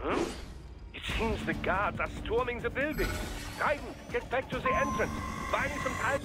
Huh? It seems the guards are storming the building. Raiden, get back to the entrance. Buy me some time.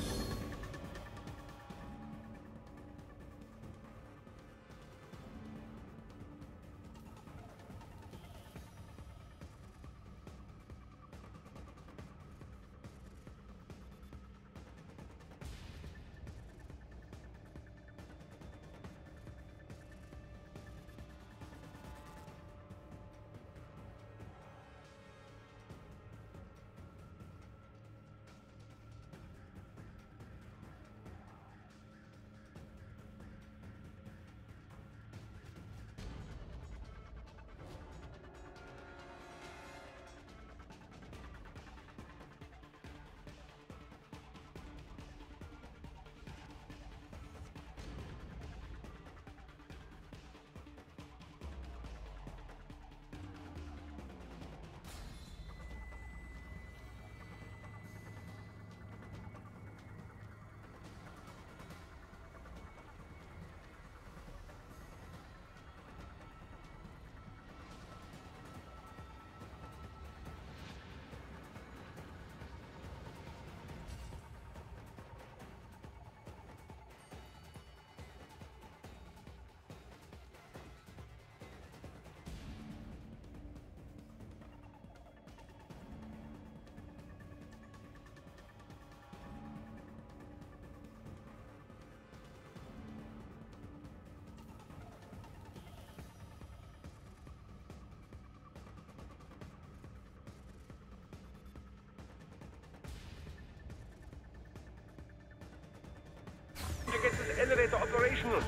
To get this elevator operational.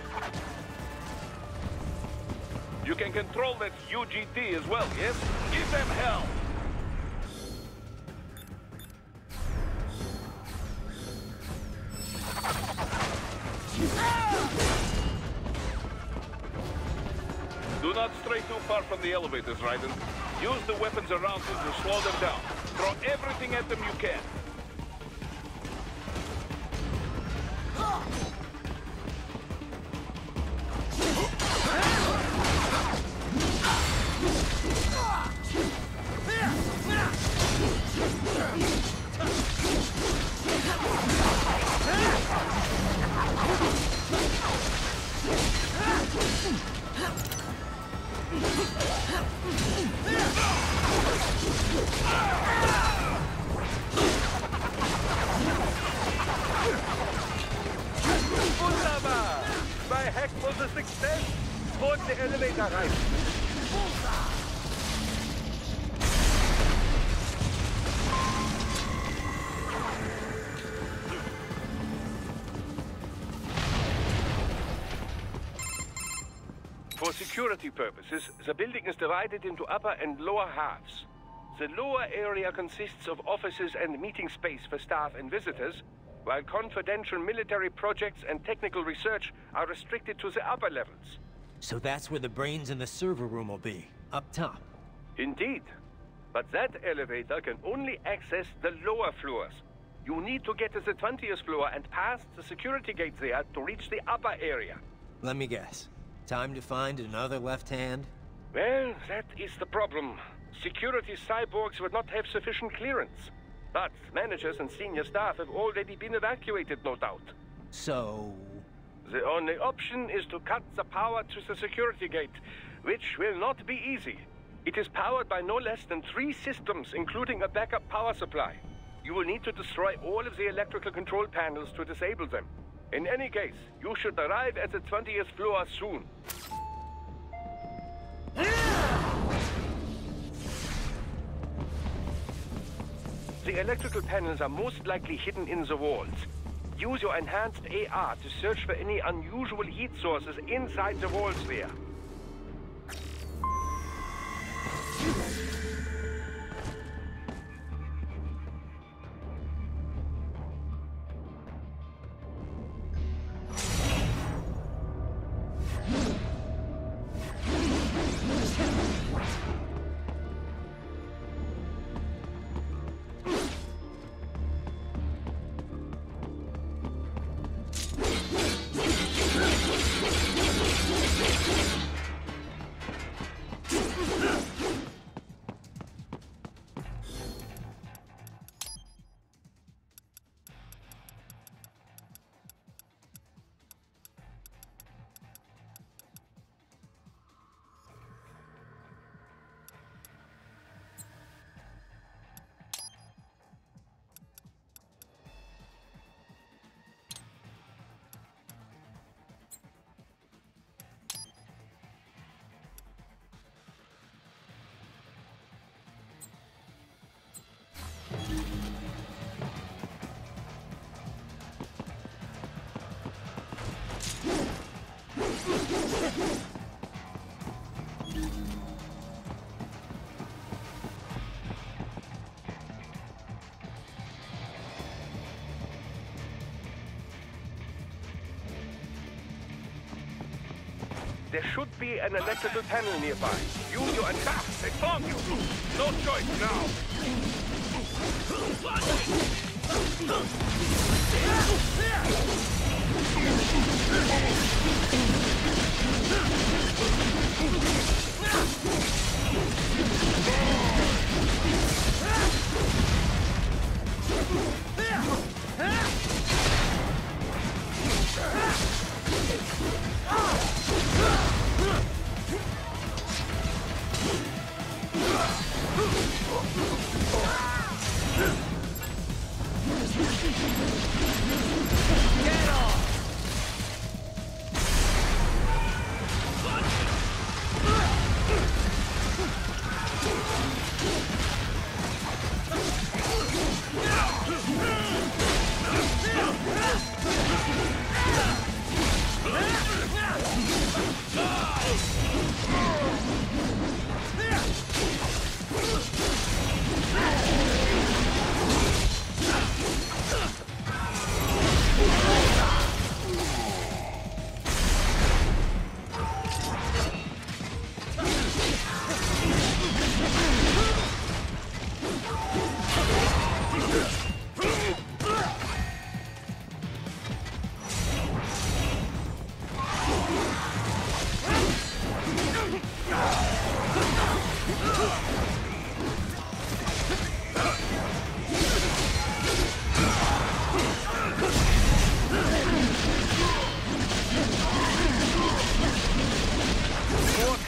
You can control that UGT as well, yes? Give them hell! Do not stray too far from the elevators, Raiden. Use the weapons around you to slow them down. Throw everything at them you can. Wunderbar! My hack was a success! Board the elevator right! For security purposes, the building is divided into upper and lower halves. The lower area consists of offices and meeting space for staff and visitors, while confidential military projects and technical research are restricted to the upper levels. So that's where the brains in the server room will be, up top. Indeed. But that elevator can only access the lower floors. You need to get to the 20th floor and pass the security gate there to reach the upper area. Let me guess. Time to find another left hand? Well, that is the problem. Security cyborgs would not have sufficient clearance. But managers and senior staff have already been evacuated, no doubt. So... The only option is to cut the power to the security gate, which will not be easy. It is powered by no less than 3 systems, including a backup power supply. You will need to destroy all of the electrical control panels to disable them. In any case, you should arrive at the 20th floor soon. The electrical panels are most likely hidden in the walls. Use your enhanced AR to search for any unusual heat sources inside the walls there. There should be an electrical panel nearby. Use your attack. They found you. No choice now.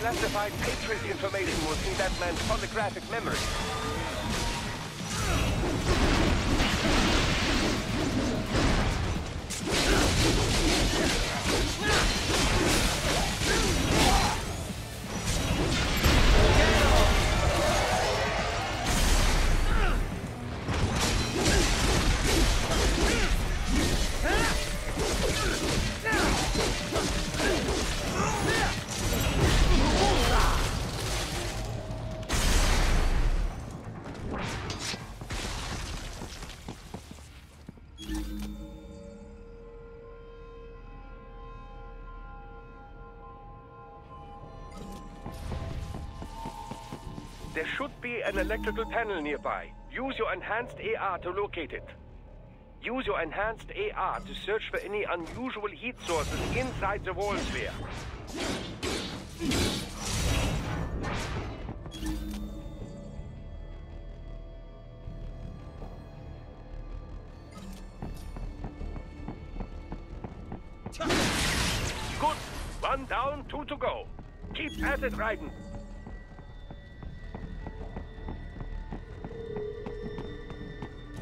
Classified Patriot information was in that man's photographic memory. There should be an electrical panel nearby. Use your enhanced AR to locate it. Use your enhanced AR to search for any unusual heat sources inside the wall sphere. Good. 1 down, 2 to go. Keep at it, Raiden.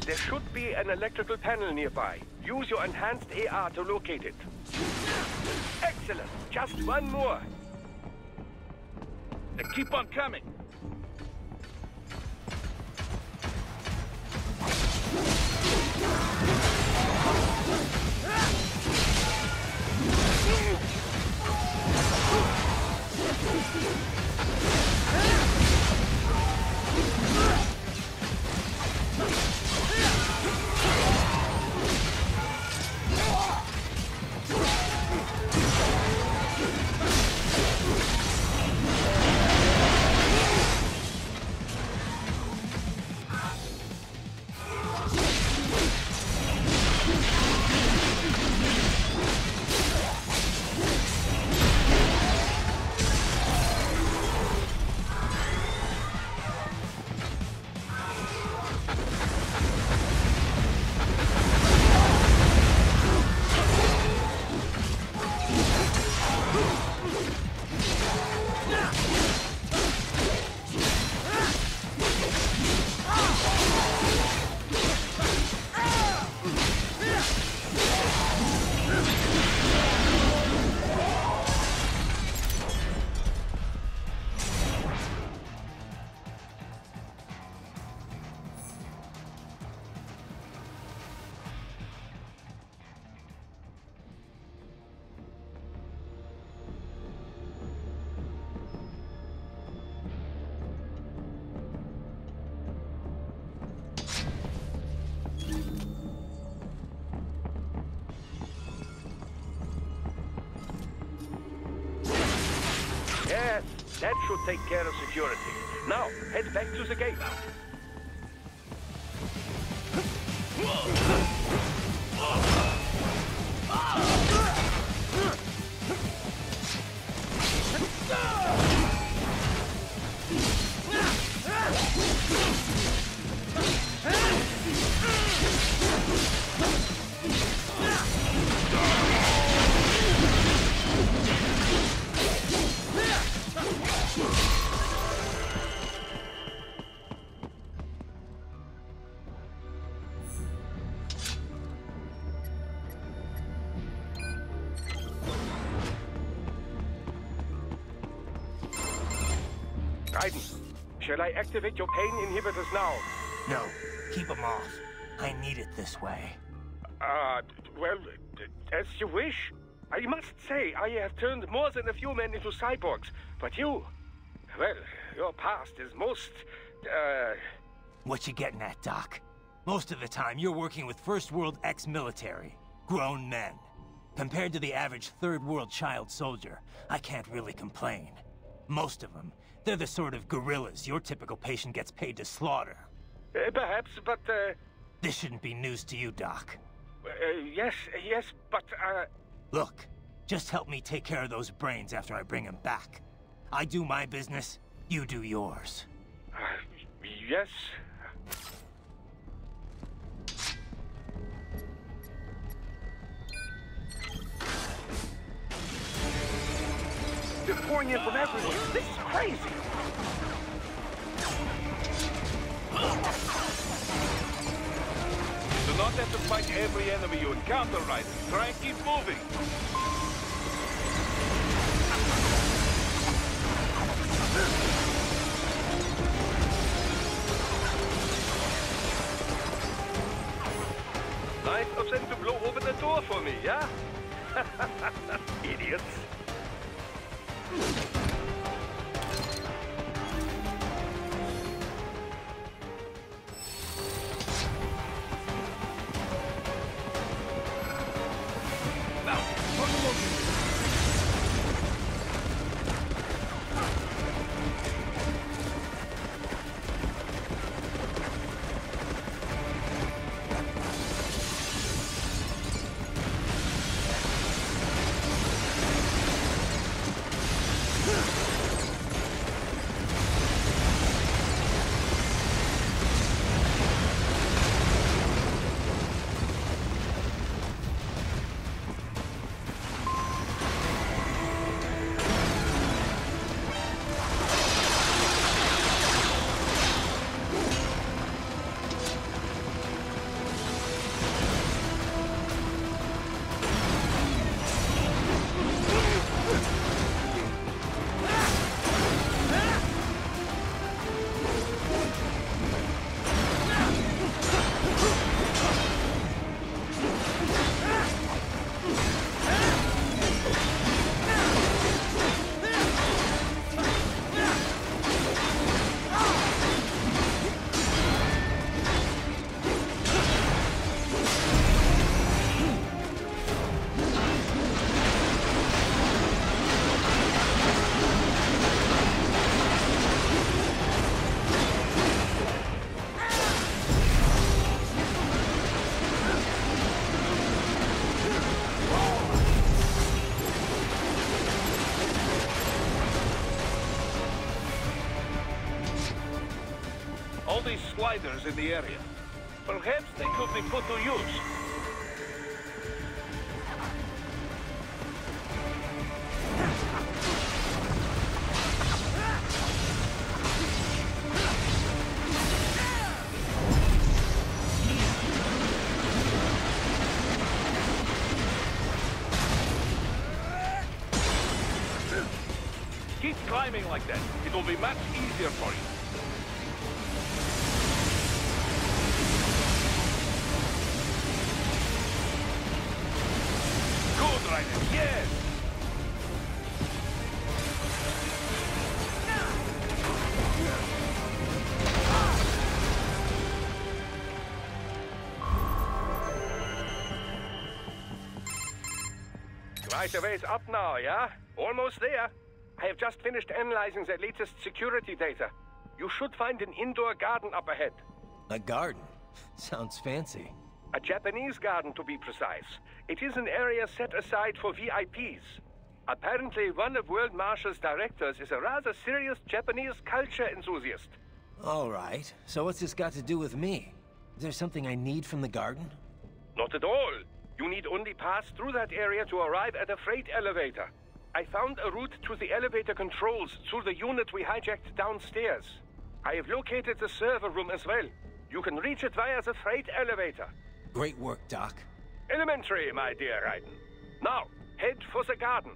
There should be an electrical panel nearby. Use your enhanced AR to locate it. Excellent. Just 1 more. They keep on coming. That should take care of security. Now, head back to the gate. Raiden, shall I activate your pain inhibitors now? No, keep them off. I need it this way. Well, as you wish. I must say, I have turned more than a few men into cyborgs, but you... Well, your past is most, What you getting at, Doc? Most of the time, you're working with First World ex-military. Grown men. Compared to the average Third World child soldier, I can't really complain. Most of them, they're the sort of guerrillas your typical patient gets paid to slaughter. Perhaps, but, This shouldn't be news to you, Doc. yes, but, Look, just help me take care of those brains after I bring them back. I do my business, you do yours. Yes. They're pouring in from everywhere. This is crazy. Do not have to fight every enemy you encounter, right? Try and keep moving. Nice of them to blow open the door for me, yeah? Idiots. Now, put them over. All these sliders in the area. Perhaps they could be put to use. Keep climbing like that. It will be much easier for you. Good, Raiden. Yes! Right away, it's up now, yeah? Almost there. I have just finished analyzing the latest security data. You should find an indoor garden up ahead. A garden? Sounds fancy. A Japanese garden, to be precise. It is an area set aside for VIPs. Apparently, one of World Marshal's directors is a rather serious Japanese culture enthusiast. All right. So what's this got to do with me? Is there something I need from the garden? Not at all. You need only pass through that area to arrive at a freight elevator. I found a route to the elevator controls through the unit we hijacked downstairs. I have located the server room as well. You can reach it via the freight elevator. Great work, Doc. Elementary, my dear Raiden. Now, head for the garden.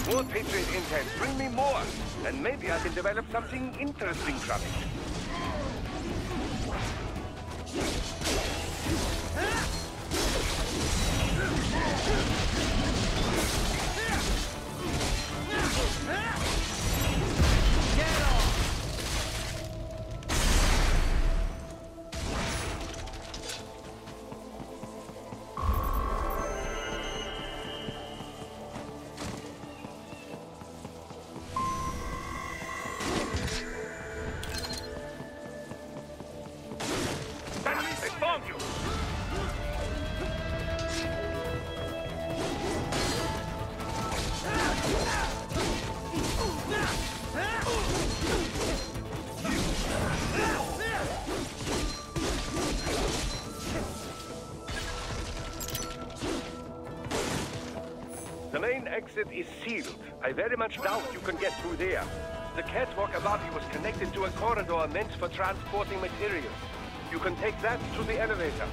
More Patriot intel. Bring me more. And maybe I can develop something interesting from it. The main exit is sealed. I very much doubt you can get through there. The catwalk above you was connected to a corridor meant for transporting materials. You can take that to the elevator.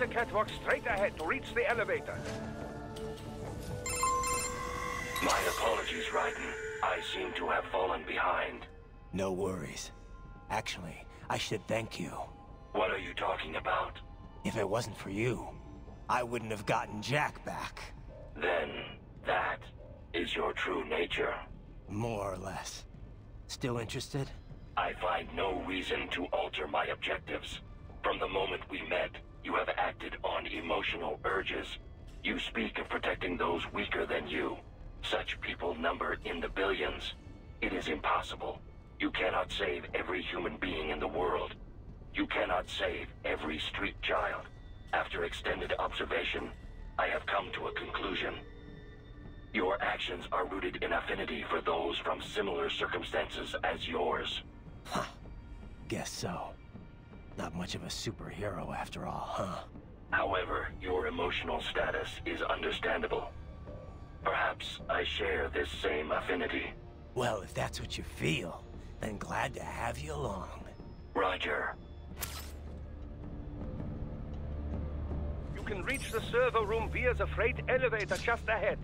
the catwalk straight ahead to reach the elevator. My apologies, Raiden. I seem to have fallen behind. No worries. Actually, I should thank you. What are you talking about? If it wasn't for you, I wouldn't have gotten Jack back. Then, that is your true nature. More or less. Still interested? I find no reason to alter my objectives. From the moment we met, you have acted on emotional urges. You speak of protecting those weaker than you. Such people number in the billions. It is impossible. You cannot save every human being in the world. You cannot save every street child. After extended observation, I have come to a conclusion. Your actions are rooted in affinity for those from similar circumstances as yours. Huh. Guess so. Not much of a superhero after all, huh? However, your emotional status is understandable. Perhaps I share this same affinity. Well, if that's what you feel, then glad to have you along. Roger. You can reach the server room via the freight elevator just ahead.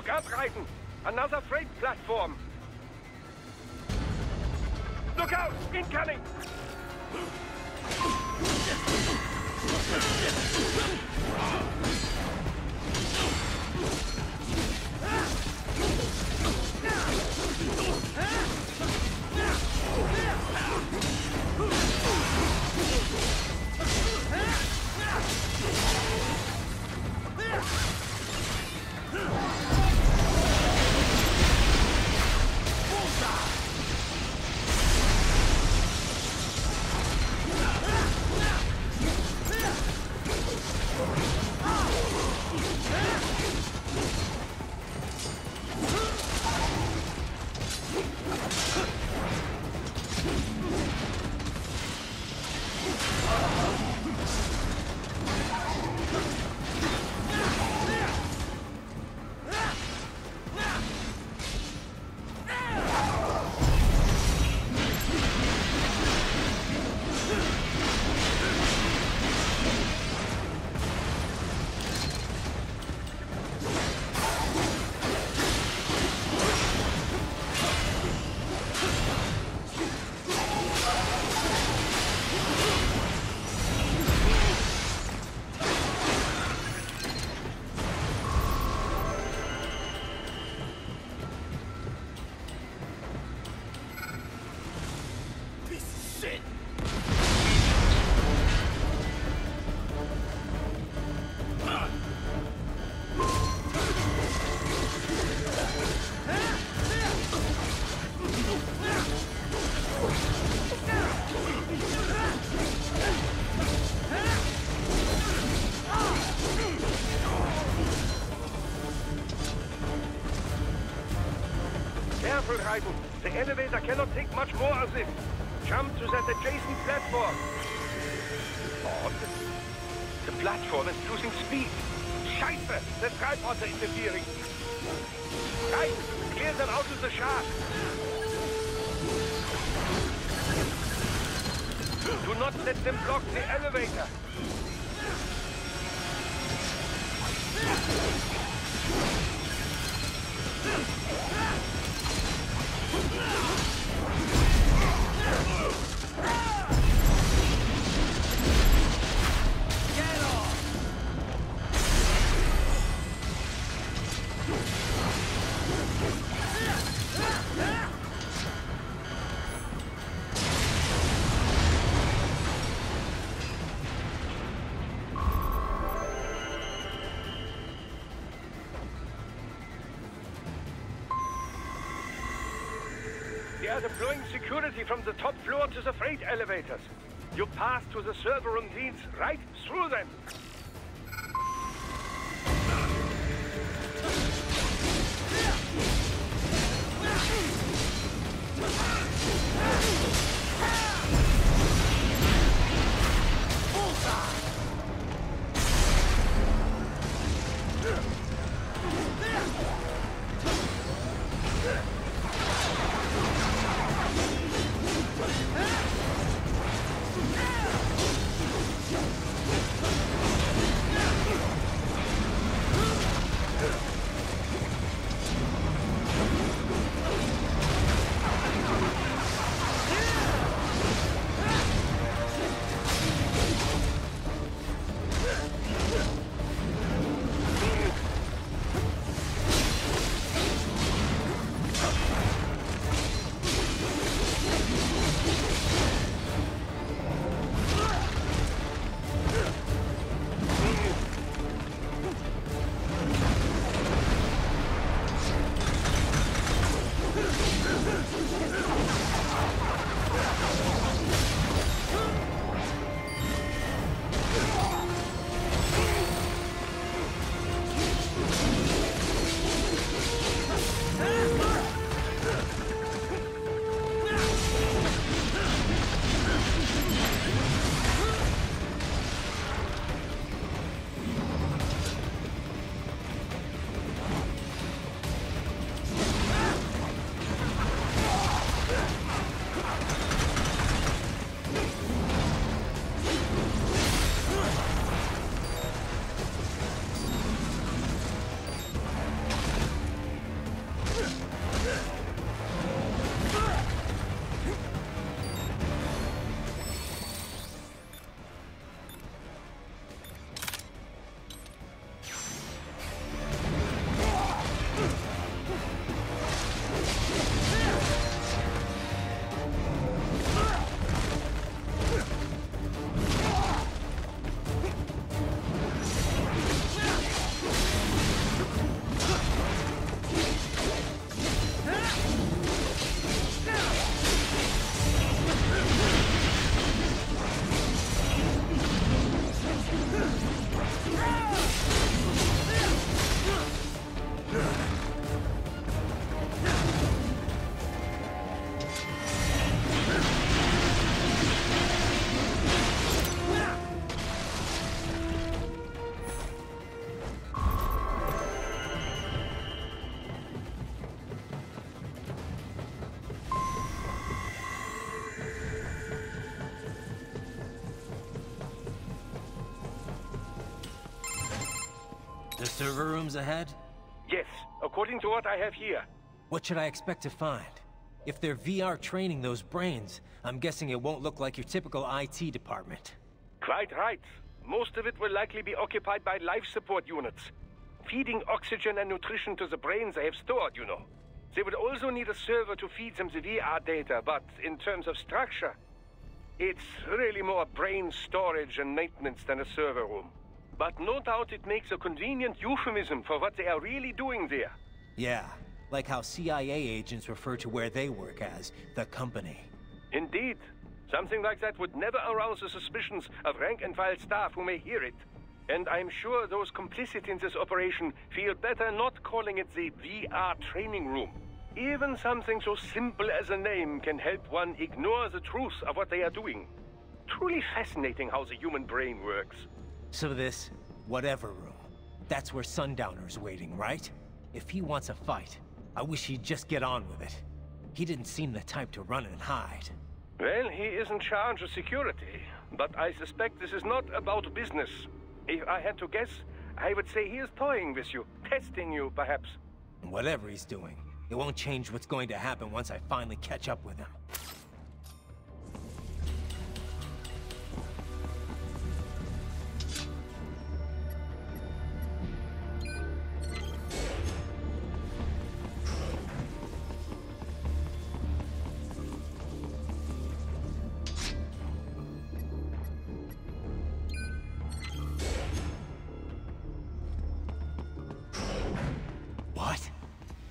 Look up, Raiden! Another freight platform! Look out! Incoming! Careful, Raiden. The elevator cannot take much more of this. Jump to that adjacent platform. Odd. The platform is losing speed. Scheiße! The tripods are interfering. Raiden, clear them out of the shaft. Do not let them block the elevator. They are deploying security from the top floor to the freight elevators. Your path to the server room leads right through them. The server room's ahead? Yes, according to what I have here. What should I expect to find? If they're VR training those brains, I'm guessing it won't look like your typical IT department. Quite right. Most of it will likely be occupied by life support units. Feeding oxygen and nutrition to the brains they have stored, you know. They would also need a server to feed them the VR data, but in terms of structure, it's really more brain storage and maintenance than a server room. But no doubt it makes a convenient euphemism for what they are really doing there. Yeah, like how CIA agents refer to where they work as the company. Indeed. Something like that would never arouse the suspicions of rank-and-file staff who may hear it. And I'm sure those complicit in this operation feel better not calling it the VR training room. Even something so simple as a name can help one ignore the truth of what they are doing. Truly fascinating how the human brain works. So this, whatever room, that's where Sundowner's waiting, right? If he wants a fight, I wish he'd just get on with it. He didn't seem the type to run and hide. Well, he is in charge of security, but I suspect this is not about business. If I had to guess, I would say he is toying with you, testing you, perhaps. Whatever he's doing, it won't change what's going to happen once I finally catch up with him.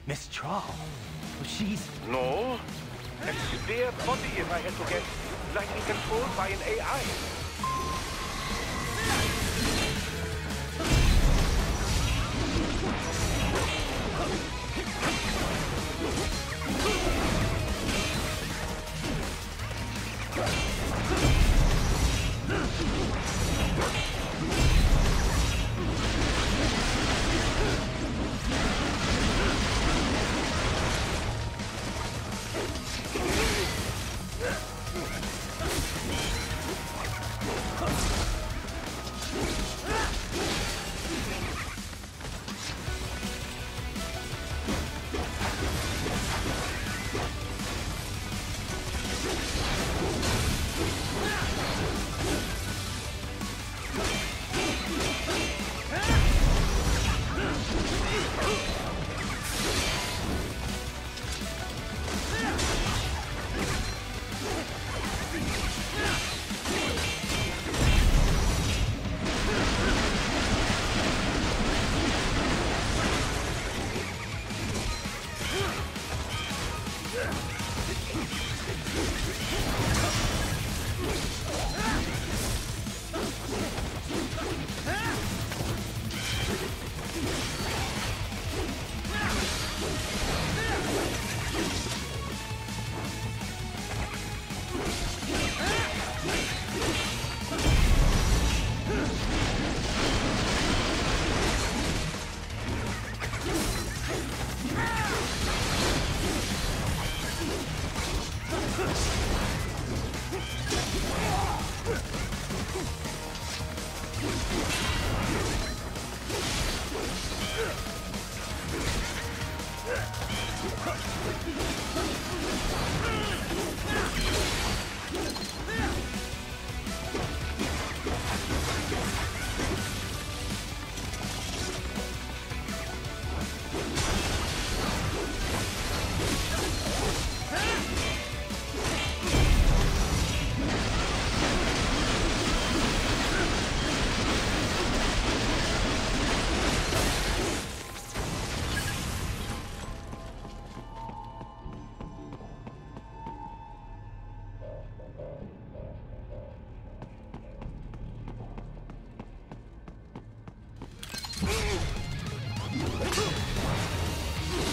Miss Trawl? She's... No. A spare body, if I had to guess. Likely controlled by an AI.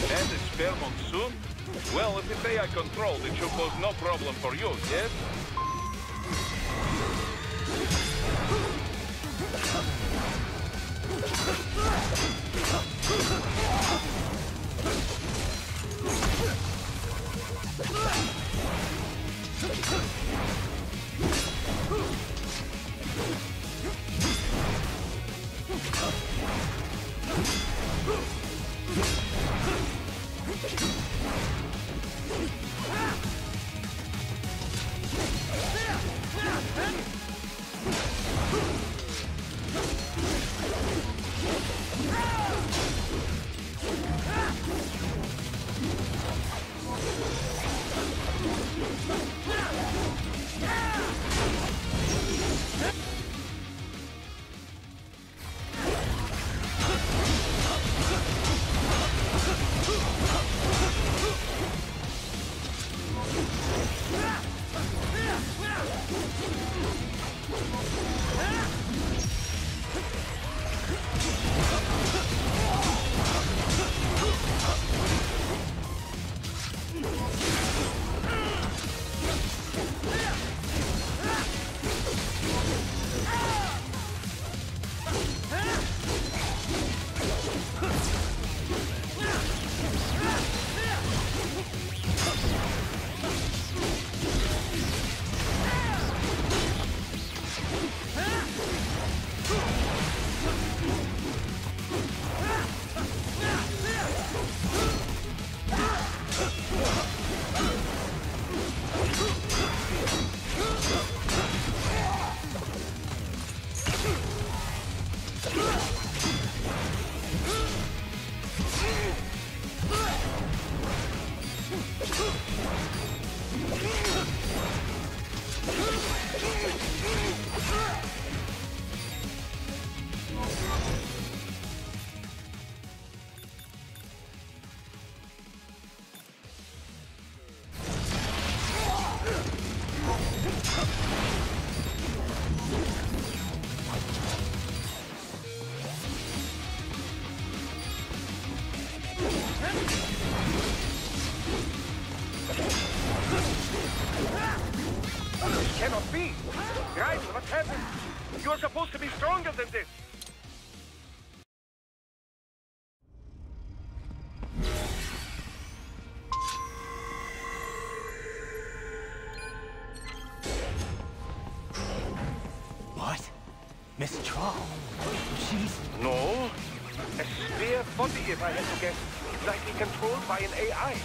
And a spare monsoon? Well, if it's AI controlled, it should pose no problem for you, yes? heavens! You're supposed to be stronger than this! What? Miss Troll? She's... No. A spare body, if I had to guess. Likely controlled by an AI.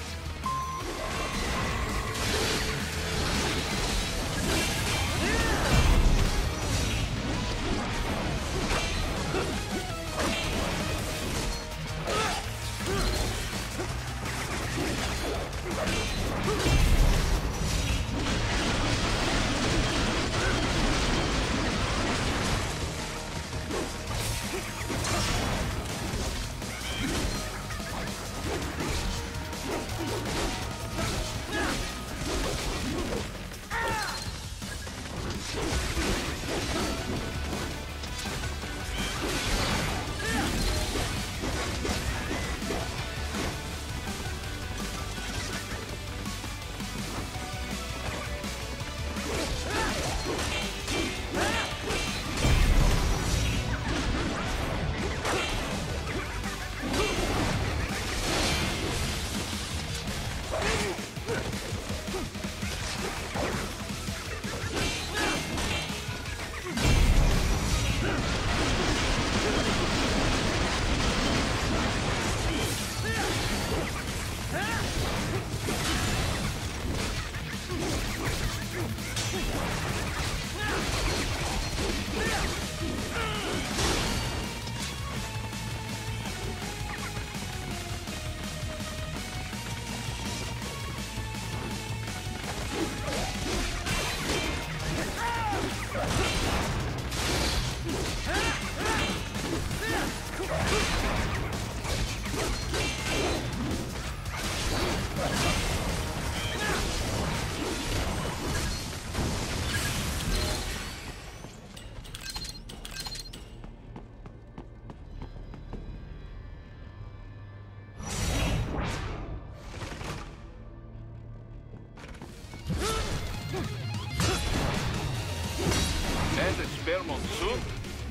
And a spare monsoon?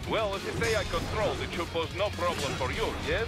Well, if it's AI controlled, it should pose no problem for you, yes?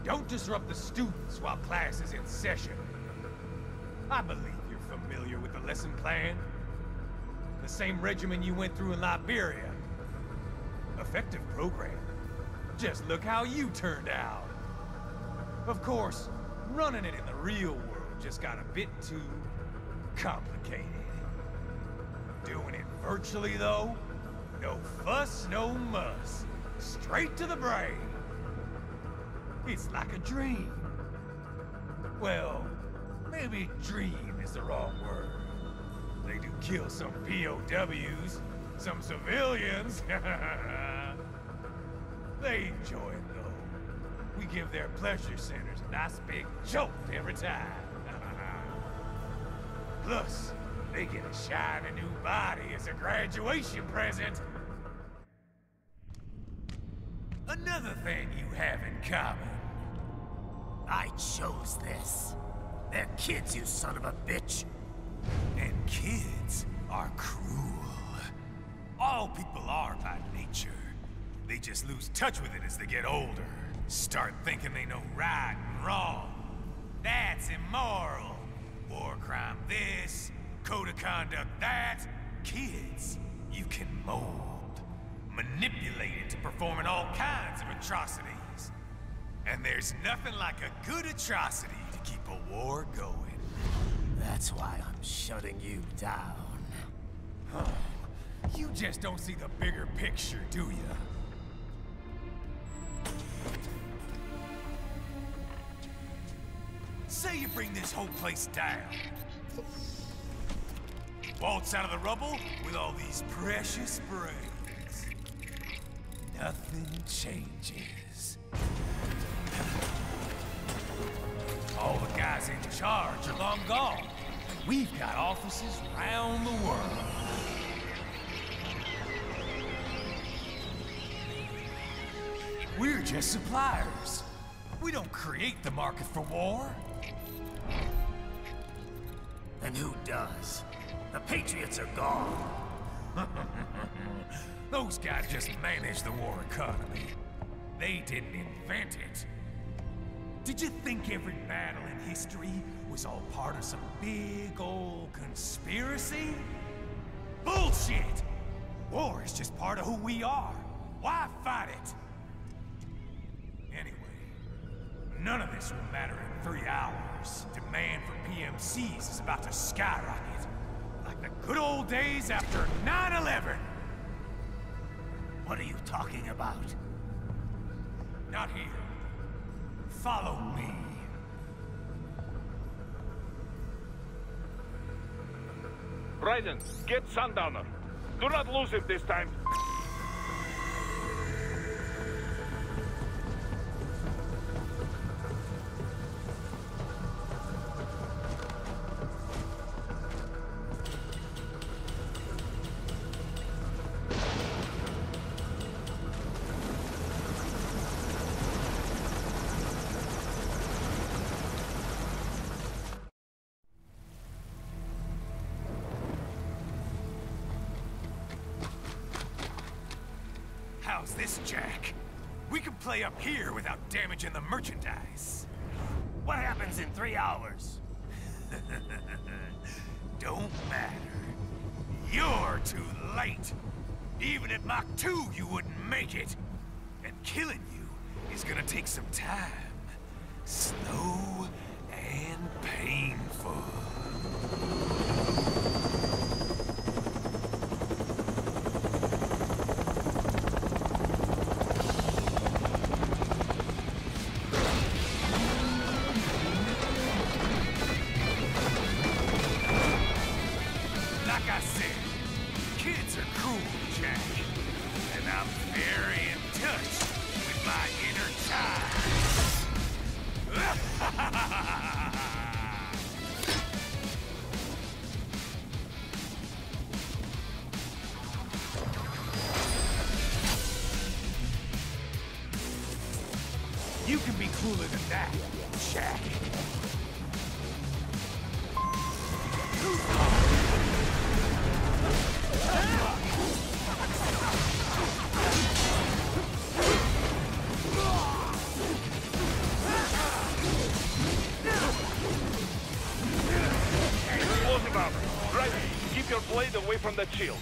Don't disrupt the students while class is in session. I believe you're familiar with the lesson plan. The same regimen you went through in Liberia. Effective program. Just look how you turned out. Of course, running it in the real world just got a bit too complicated. Doing it virtually, though, no fuss, no muss. Straight to the brain. It's like a dream. Well, maybe dream is the wrong word. They do kill some POWs, some civilians. They enjoy it, though. We give their pleasure centers a nice big jolt every time. Plus, they get a shiny new body as a graduation present. Another thing you have in common. I chose this. They're kids, you son of a bitch. And kids are cruel. All people are by nature. They just lose touch with it as they get older. Start thinking they know right and wrong. That's immoral. War crime this, code of conduct that. Kids, you can mold, manipulate it to performing all kinds of atrocities. And there's nothing like a good atrocity to keep a war going. That's why I'm shutting you down. Oh, you just don't see the bigger picture, do you? Say you bring this whole place down. Waltz out of the rubble with all these precious brains. Nothing changes. All the guys in charge are long gone. We've got offices around the world. We're just suppliers. We don't create the market for war. And who does? The Patriots are gone. Those guys just manage the war economy. They didn't invent it. Did you think every battle in history was all part of some big old conspiracy? Bullshit! War is just part of who we are. Why fight it? Anyway, none of this will matter in 3 hours. Demand for PMCs is about to skyrocket. Like the good old days after 9/11. What are you talking about? Not here. Follow me. Raiden, get Sundowner. Do not lose him this time. How's this, Jack? We can play up here without damaging the merchandise. What happens in 3 hours? Don't matter. You're too late. Even at Mach 2, you wouldn't make it. And killing you is gonna take some time. Slow and painful. Like I said, kids are cool, Jack. And I'm very in touch with my inner child. You can be cooler than that, Jack. blade away from that shield.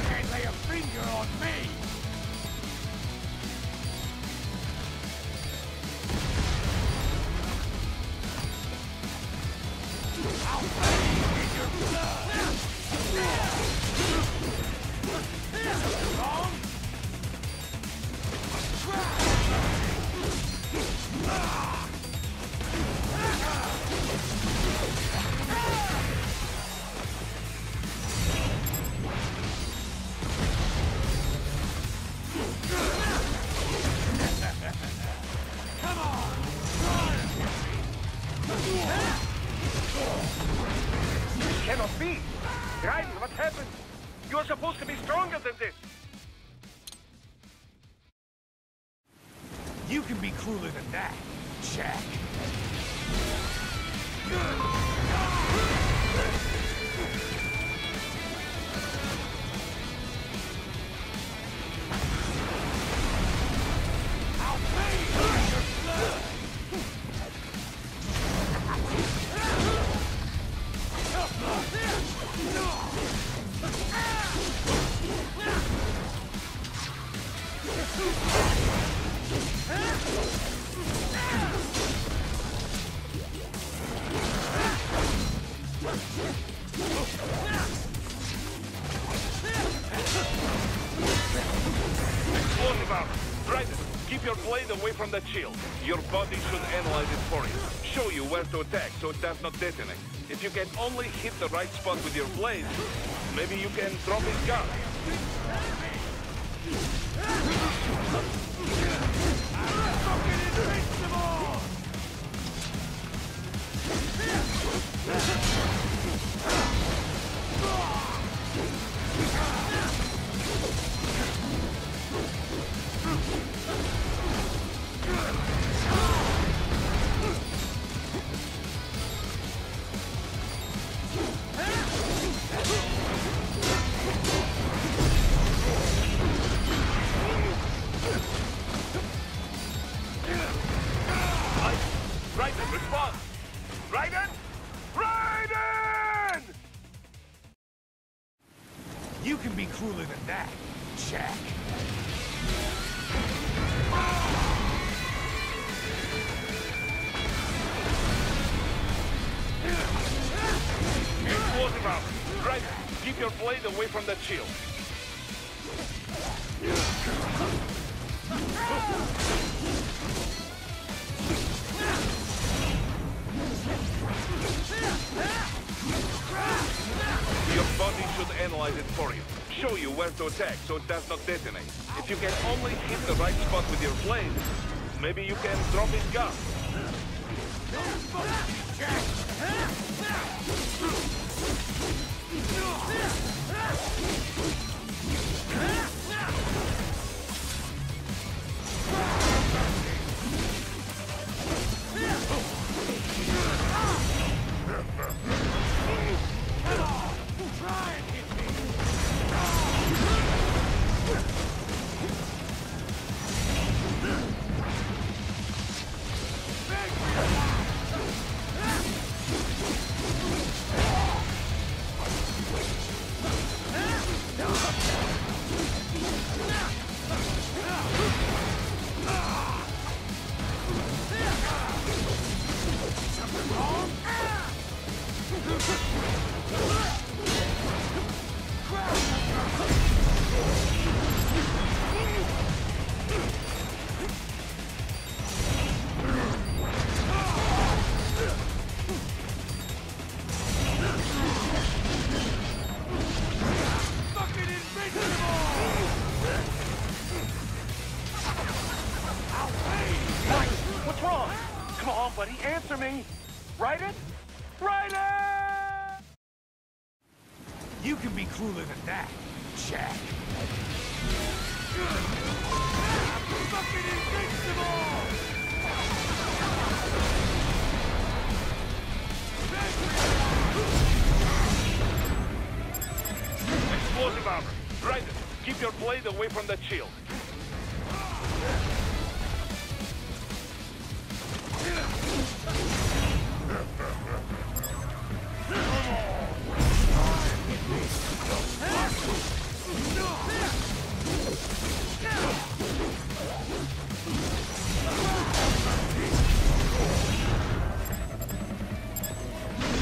Can't lay a finger on me! I'll bathe in your blood! Wrong? Come on! Cannot be! Raiden, what happened? You're supposed to be stronger than this! You can be crueler than that, Jack. I'll bathe in your blood! Explosive armor. Raiden, keep your blade away from that shield. Your body should analyze it for you. Show you where to attack so it does not detonate. If you can only hit the right spot with your blade, maybe you can drop his gun. Fucking invincible! Raiden, respond! Raiden! Raiden! You can be crueler than that, Jack. Explosive armor. Raiden, keep your blade away from that shield. Your body should analyze it for you. Show you where to attack so it does not detonate. If you can only hit the right spot with your blade, maybe you can drop his gun. Try and hit me! buddy. Answer me. Raiden? Raiden! You can be crueler than that, Jack. fucking invincible! Explosive armor. Right. Keep your blade away from that shield.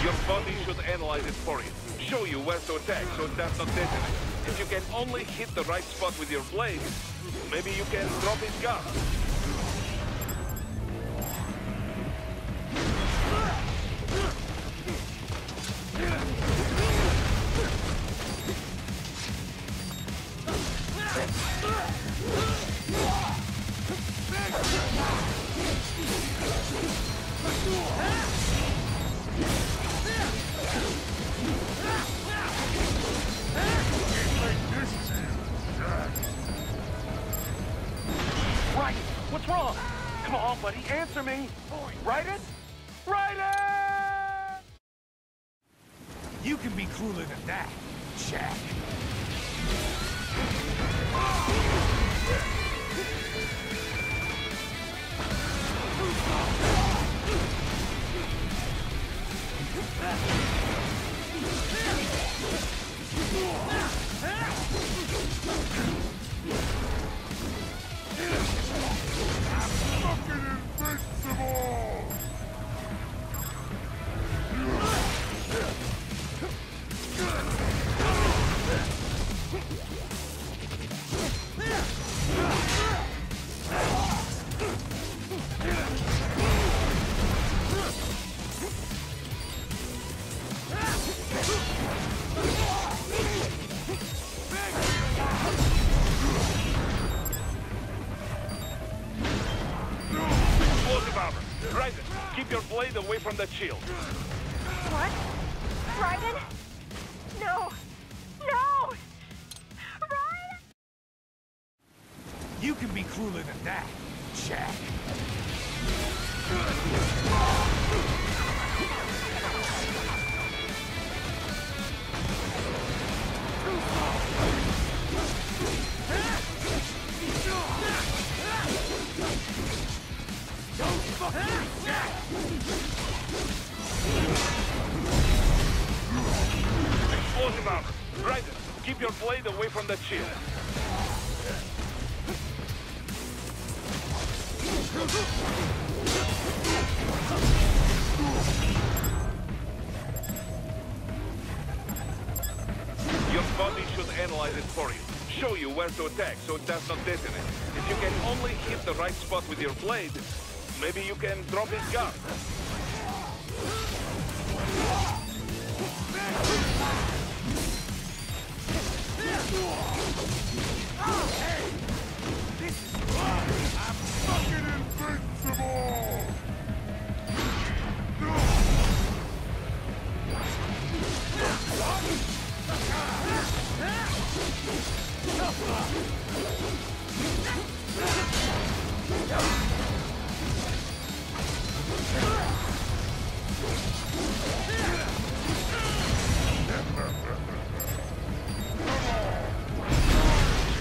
Your body should analyze it for you. Show you where to attack so it does not detonate. If you can only hit the right spot with your blade, maybe you can drop his gun. Right! What's wrong? Come on, buddy, answer me! Raiden? Raiden! You can be crueler than that, Jack. Keep your blade away from that shield. What? Raiden? No! No! Raiden! You can be crueler than that, Jack. Explosive armor. Raiden, keep your blade away from that shield. Your body should analyze it for you. Show you where to attack so it does not detonate. If you can only hit the right spot with your blade, maybe you can drop his gun. Hey! This is fun! I'm fucking invincible!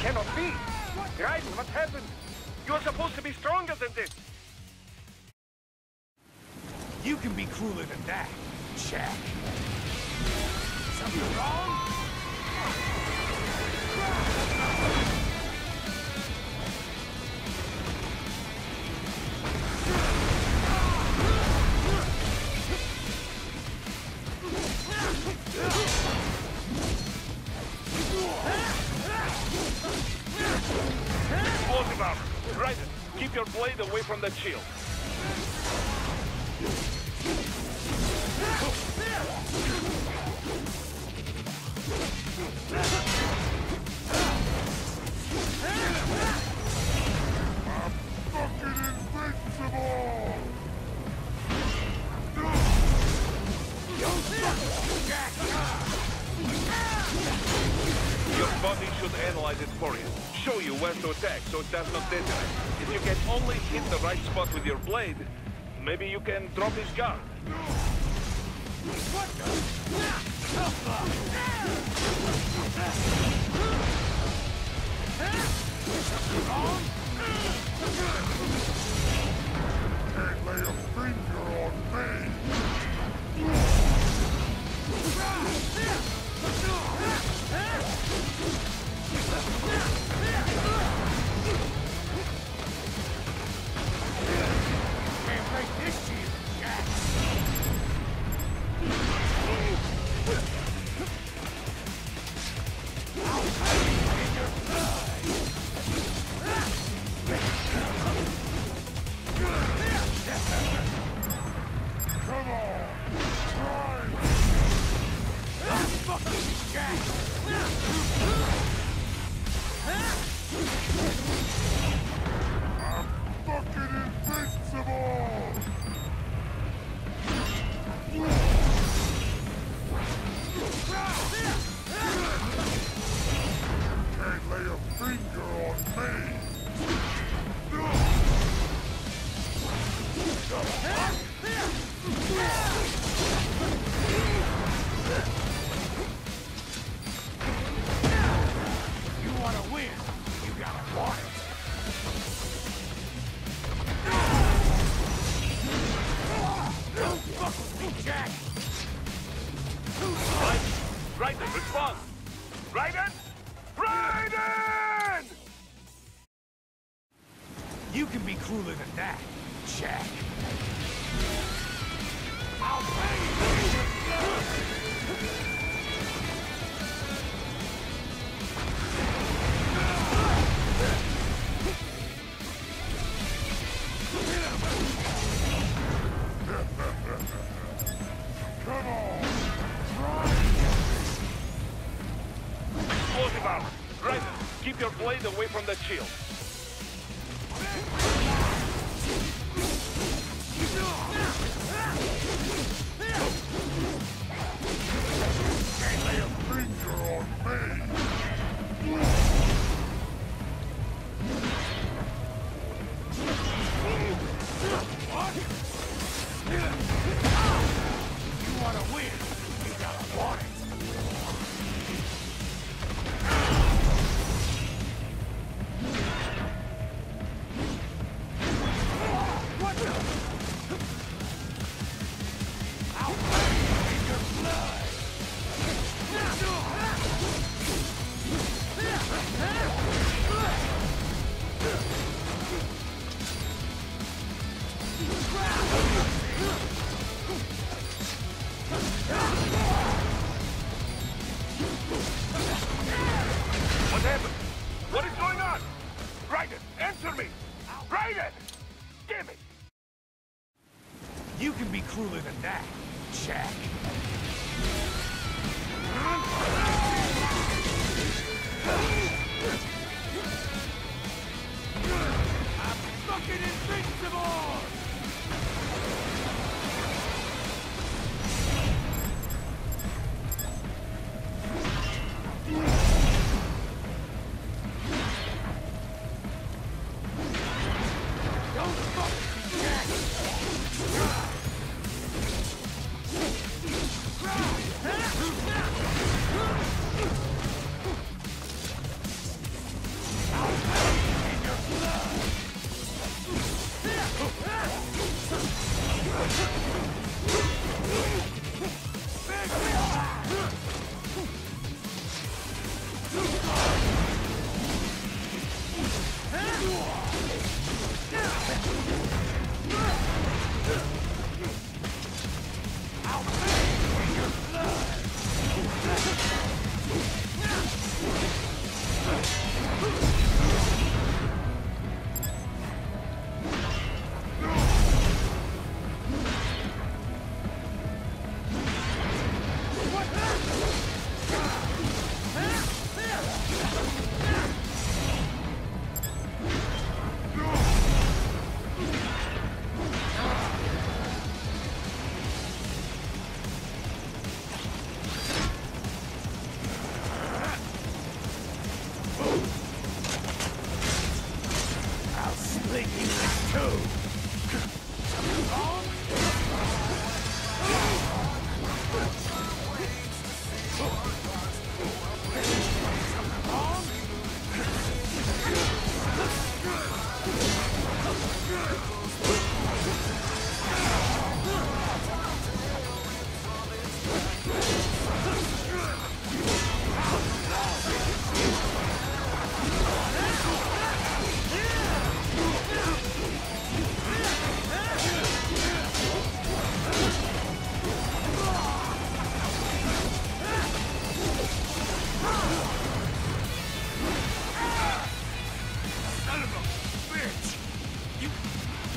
Cannot be! Raiden, what happened? You are supposed to be stronger than this! You can be crueler than that, Jack. Something wrong? Explosive armor. Raiden, keep your blade away from that shield. I'm fucking invincible! Your body should analyze it for you. show you where to attack so it does not detonate. If you can only hit the right spot with your blade, maybe you can drop his guard. What the? Can't lay a finger on me! Can't break this shield, Jack! I'll pay you in your blood! Come on! Try! Fuck you, Jack! I'm fucking invincible! Can't lay a finger on me! You wanna win, you gotta want it. Don't fuck with me, Jack! Raiden, respond! Raiden! Raiden! You can be crueler than that, Jack. I'll pay you in your blood! Come on! Explosive armor. Raiden, keep your blade away from that shield. Can't lay a finger on me! You wanna win, you gotta want it. What the? I'll pay you in your blood. What happened? What is going on? Raiden, answer me! Raiden! Damn it! You can be crueler than that, Jack. I'm fucking invincible! Don't fuck with me, Jack!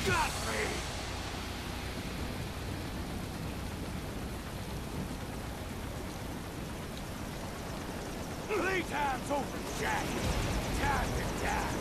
got me! Playtime's over, Jack! Time to die!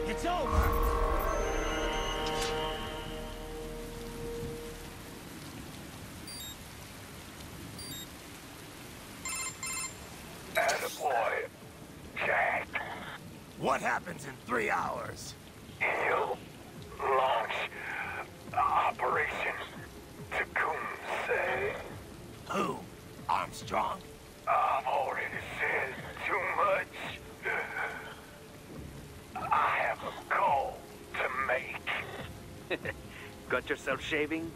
It's over! Attaboy, Jack. What happens in 3 hours? You launch Operation Tecumseh. Who? Armstrong? I've already said too much. I have a call to make. Got yourself shaving?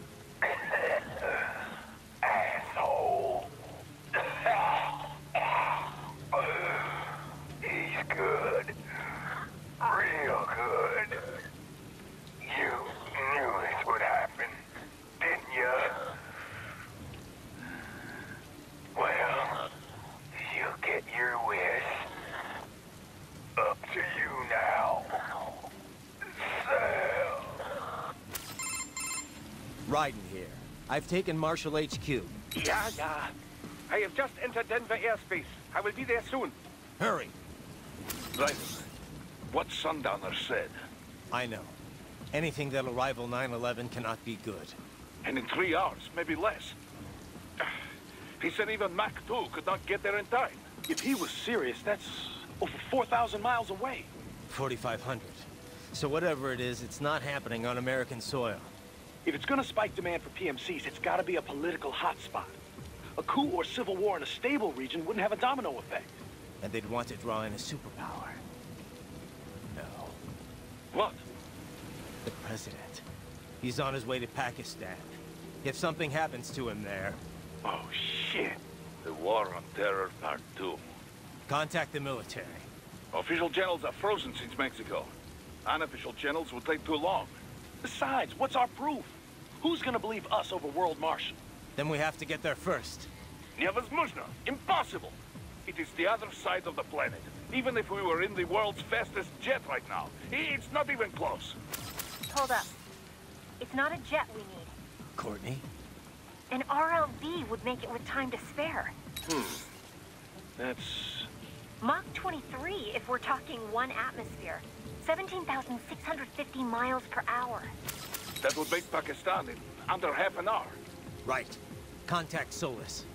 Asshole. He's good. Real good. You knew this would happen, didn't you? Well, you get your wish. Up to you now. Sam. Raiden here. I've taken Marshall HQ. Yeah. I have just entered Denver airspace. I will be there soon. Hurry. Right. What Sundowner said. I know. Anything that'll rival 9/11 cannot be good. And in 3 hours, maybe less. He said even Mach 2 could not get there in time. If he was serious, that's over 4,000 miles away. 4,500. So whatever it is, it's not happening on American soil. If it's gonna spike demand for PMCs, it's gotta be a political hotspot. A coup or civil war in a stable region wouldn't have a domino effect. And they'd want to draw in a superpower. No. What? The president. He's on his way to Pakistan. If something happens to him there... Oh, shit. The War on Terror Part 2. Contact the military. Official channels are frozen since Mexico. Unofficial channels will take too long. Besides, what's our proof? Who's gonna believe us over World Marshal? Then we have to get there first. Невозможно. Impossible. It is the other side of the planet. Even if we were in the world's fastest jet right now, it's not even close. Hold up. It's not a jet we need. Courtney? An RLV would make it with time to spare. That's... Mach 23 if we're talking 1 atmosphere. 17,650 miles per hour. That would make Pakistan in under half an hour. Right. Contact Solus.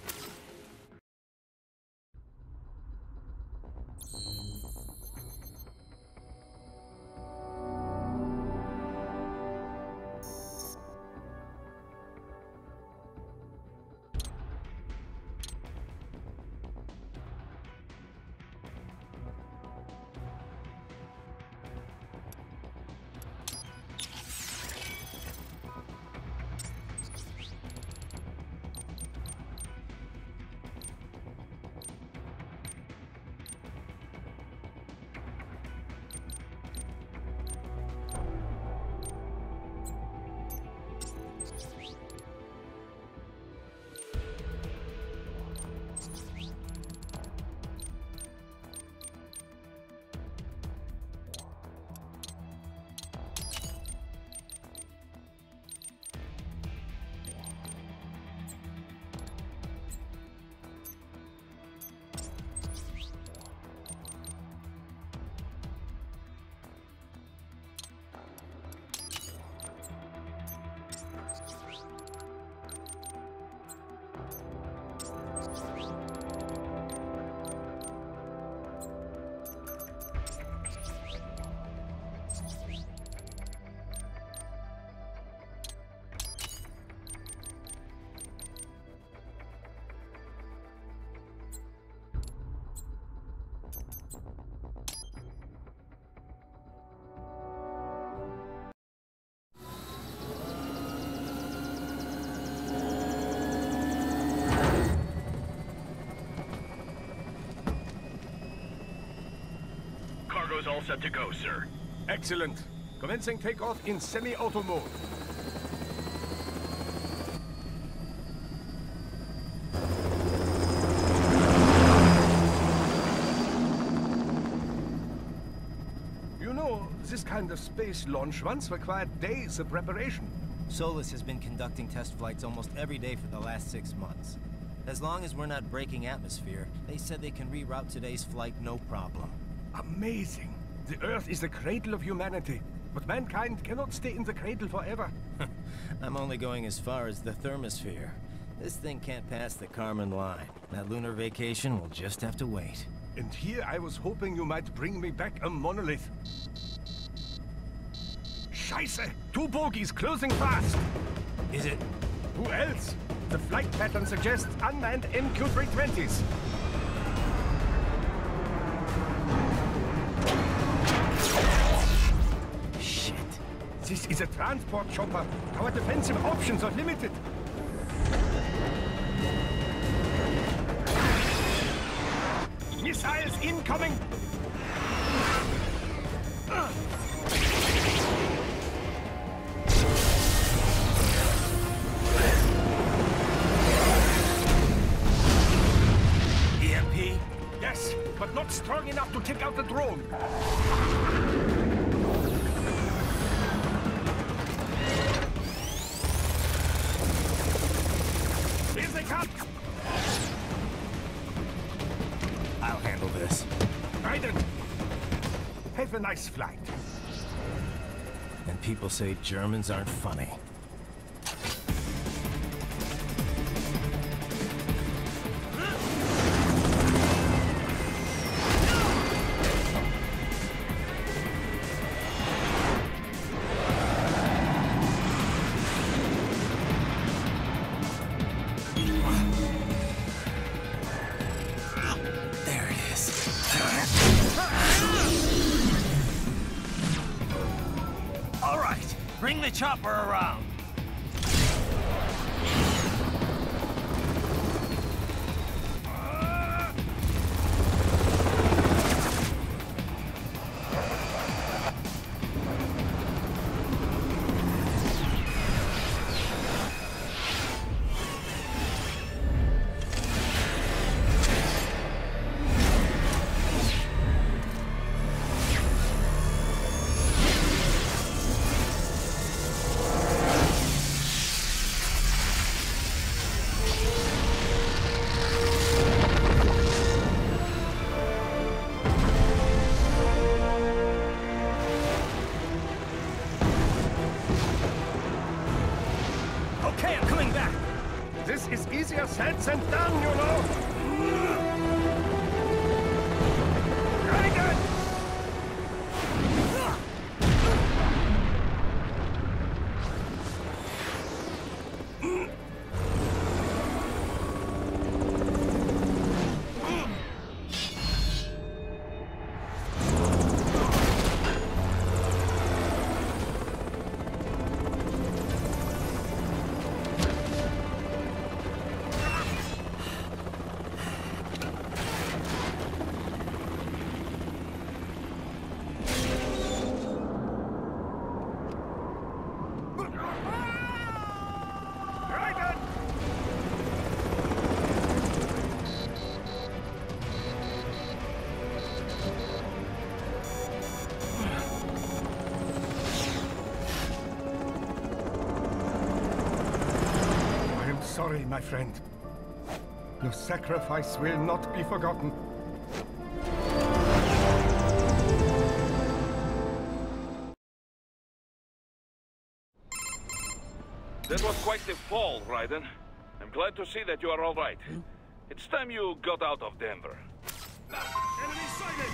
is all set to go, sir. Excellent. Commencing takeoff in semi-auto mode. You know, this kind of space launch once required days of preparation. Solus has been conducting test flights almost every day for the last 6 months. As long as we're not breaking atmosphere, they said they can reroute today's flight no problem. Amazing. The Earth is the cradle of humanity, but mankind cannot stay in the cradle forever. I'm only going as far as the thermosphere. This thing can't pass the Kármán line. That lunar vacation will just have to wait. And here I was hoping you might bring me back a monolith. Scheiße! 2 bogies closing fast! Is it? Who else? The flight pattern suggests unmanned MQ-320s. Shit. This is a transport chopper. Our defensive options are limited. Missiles incoming! EMP? Yes, but not strong enough to take out the drone. Here they come! I'll handle this. Raiden! Have a nice flight. And people say Germans aren't funny. There it is. All right, bring the chopper around. Okay, I'm coming back. This is easier said than done, you know. Raiden! Sorry, my friend. Your sacrifice will not be forgotten. That was quite the fall, Raiden. I'm glad to see that you are all right. It's time you got out of Denver. Enemy sighted!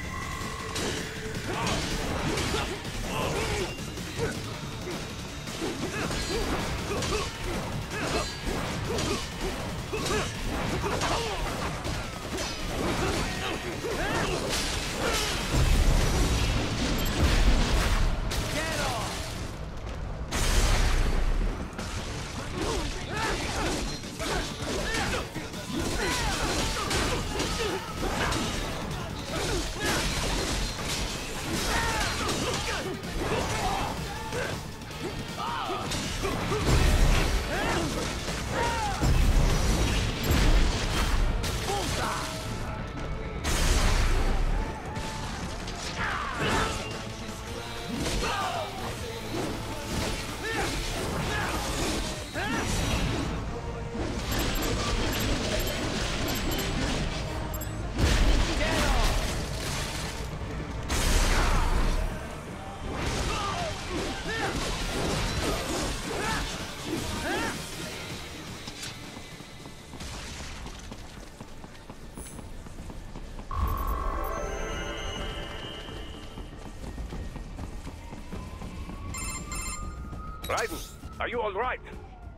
Raiden, are you all right?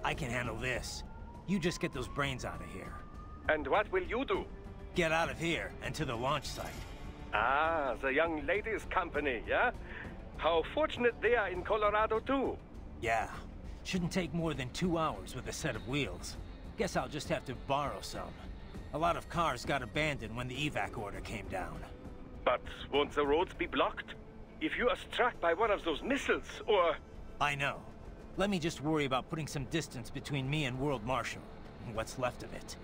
I can handle this. You just get those brains out of here. And what will you do? Get out of here and to the launch site. Ah, the young ladies' company, yeah? How fortunate they are in Colorado, too. Yeah. Shouldn't take more than 2 hours with a set of wheels. Guess I'll just have to borrow some. A lot of cars got abandoned when the evac order came down. But won't the roads be blocked? If you are struck by one of those missiles, or... I know. Let me just worry about putting some distance between me and World Marshal. What's left of it.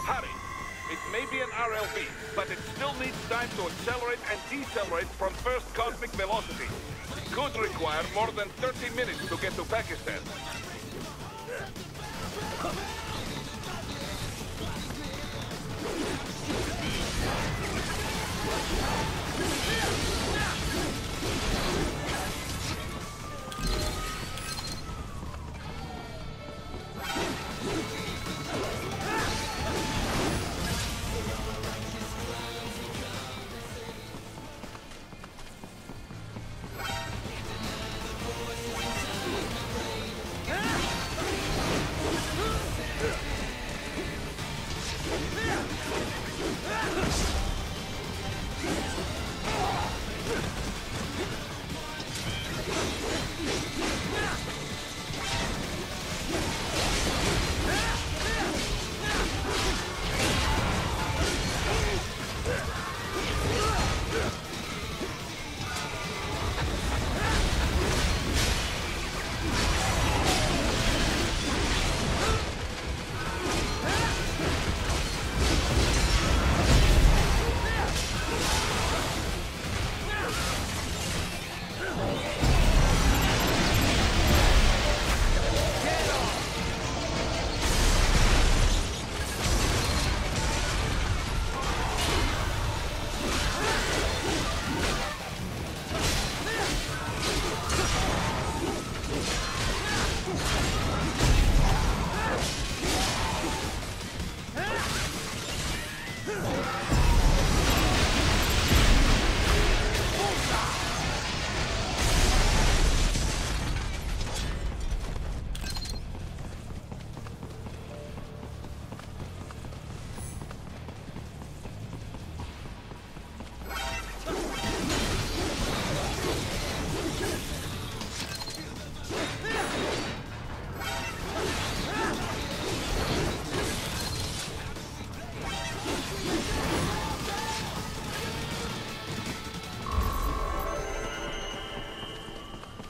Hurry. It may be an RLB, but it still needs time to accelerate and decelerate from first cosmic velocity. It could require more than 30 minutes to get to Pakistan.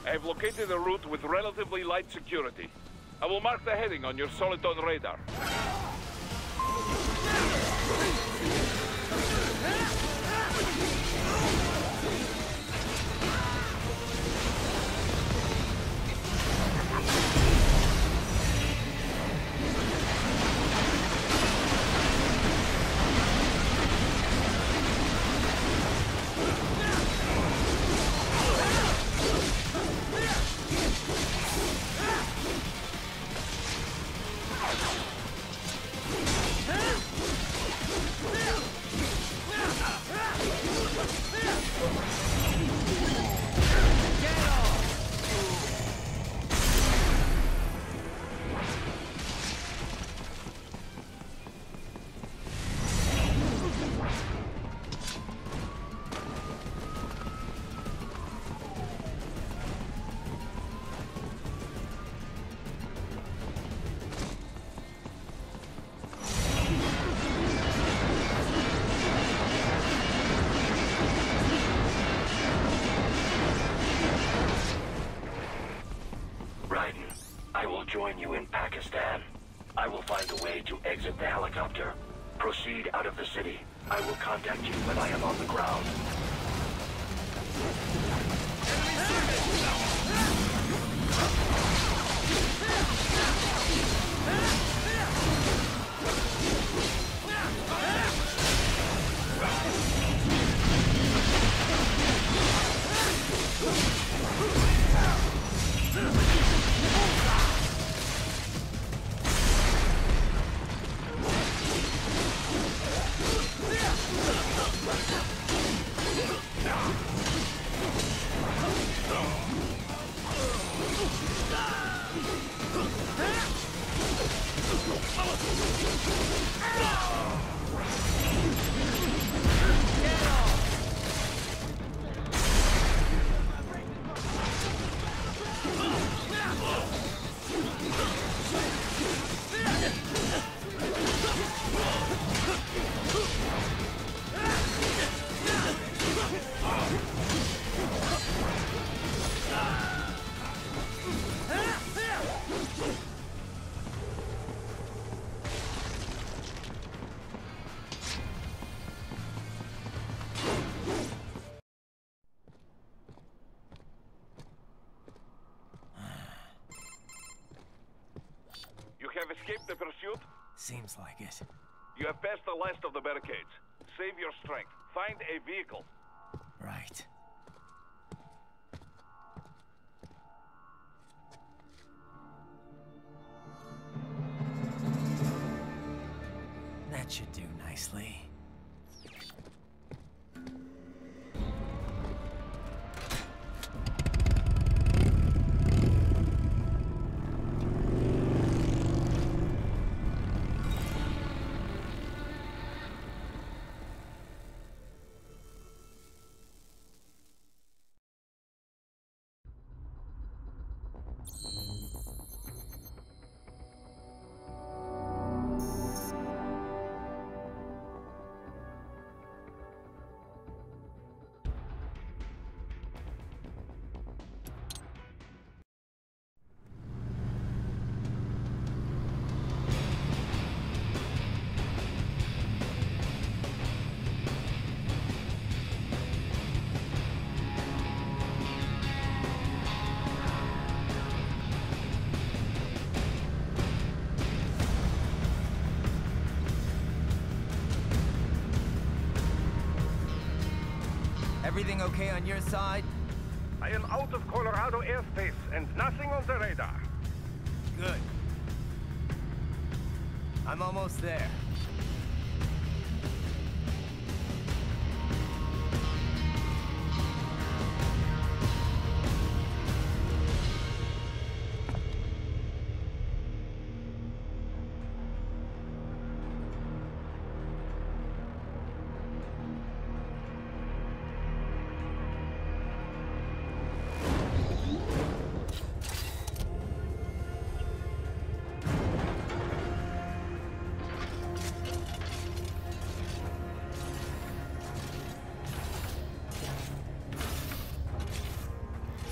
I've located a route with relatively light security. I will mark the heading on your Soliton radar. join you in Pakistan. I will find a way to exit the helicopter. Proceed out of the city. I will contact you when I am on the ground. You have escaped the pursuit? Seems like it. You have passed the last of the barricades. Save your strength. Find a vehicle. Right. That should do nicely. Everything okay on your side? I am out of Colorado airspace and nothing on the radar. Good. I'm almost there.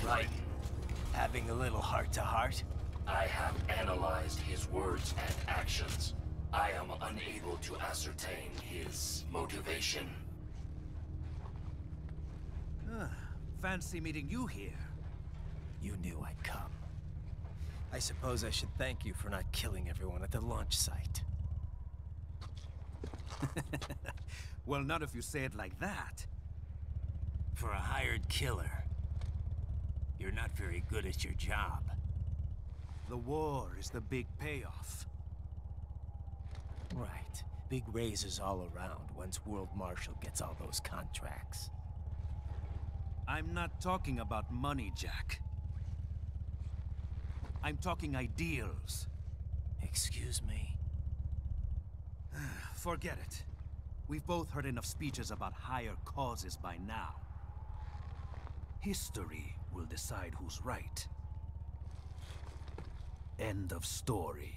Right. Having a little heart-to-heart? I have analyzed his words and actions. I am unable to ascertain his motivation. Fancy meeting you here. You knew I'd come. I suppose I should thank you for not killing everyone at the launch site. Well, not if you say it like that. For a hired killer, you're not very good at your job. The war is the big payoff. Right. Big raises all around once World Marshal gets all those contracts. I'm not talking about money, Jack. I'm talking ideals. Excuse me? Forget it. We've both heard enough speeches about higher causes by now. History will decide who's right. End of story.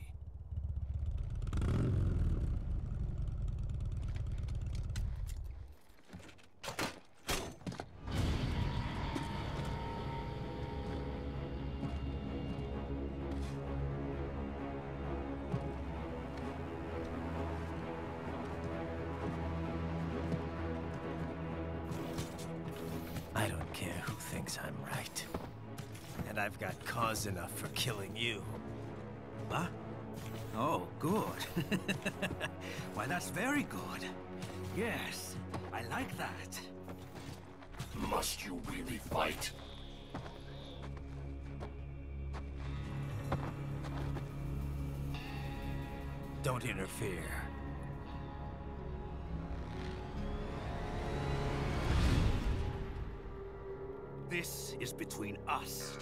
thinks I'm right. And I've got cause enough for killing you. Huh? Oh, good. Why, that's very good. Yes, I like that. Must you really fight? Don't interfere. This is between us.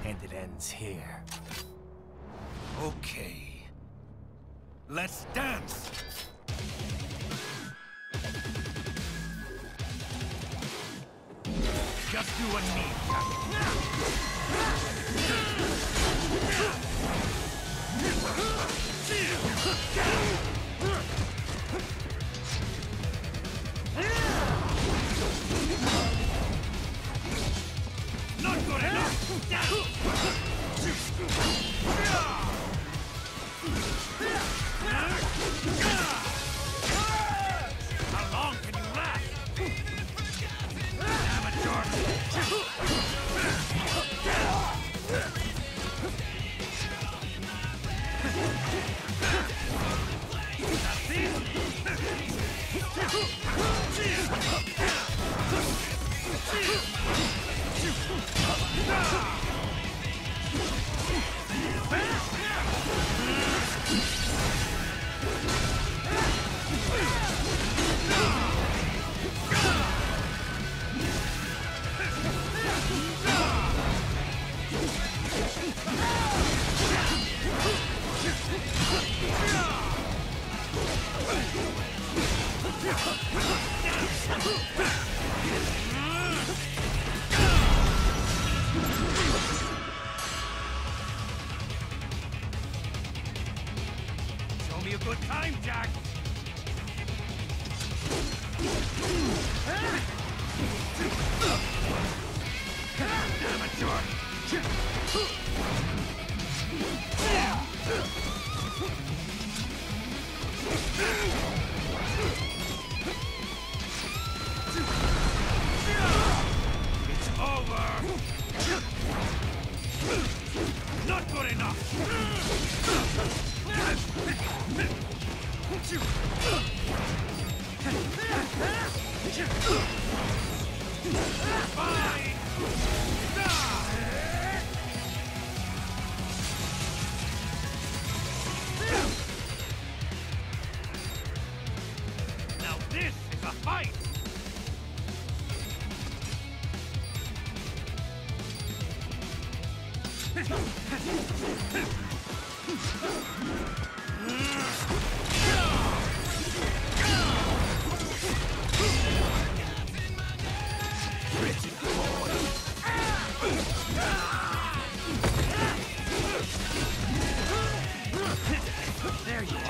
And it ends here. Okay. Let's dance! Just you and me, Not good enough! How long can you last? Show me a good time, Jack! Amateur! It's over! Not good enough! Fine! Now this is a fight! There you are.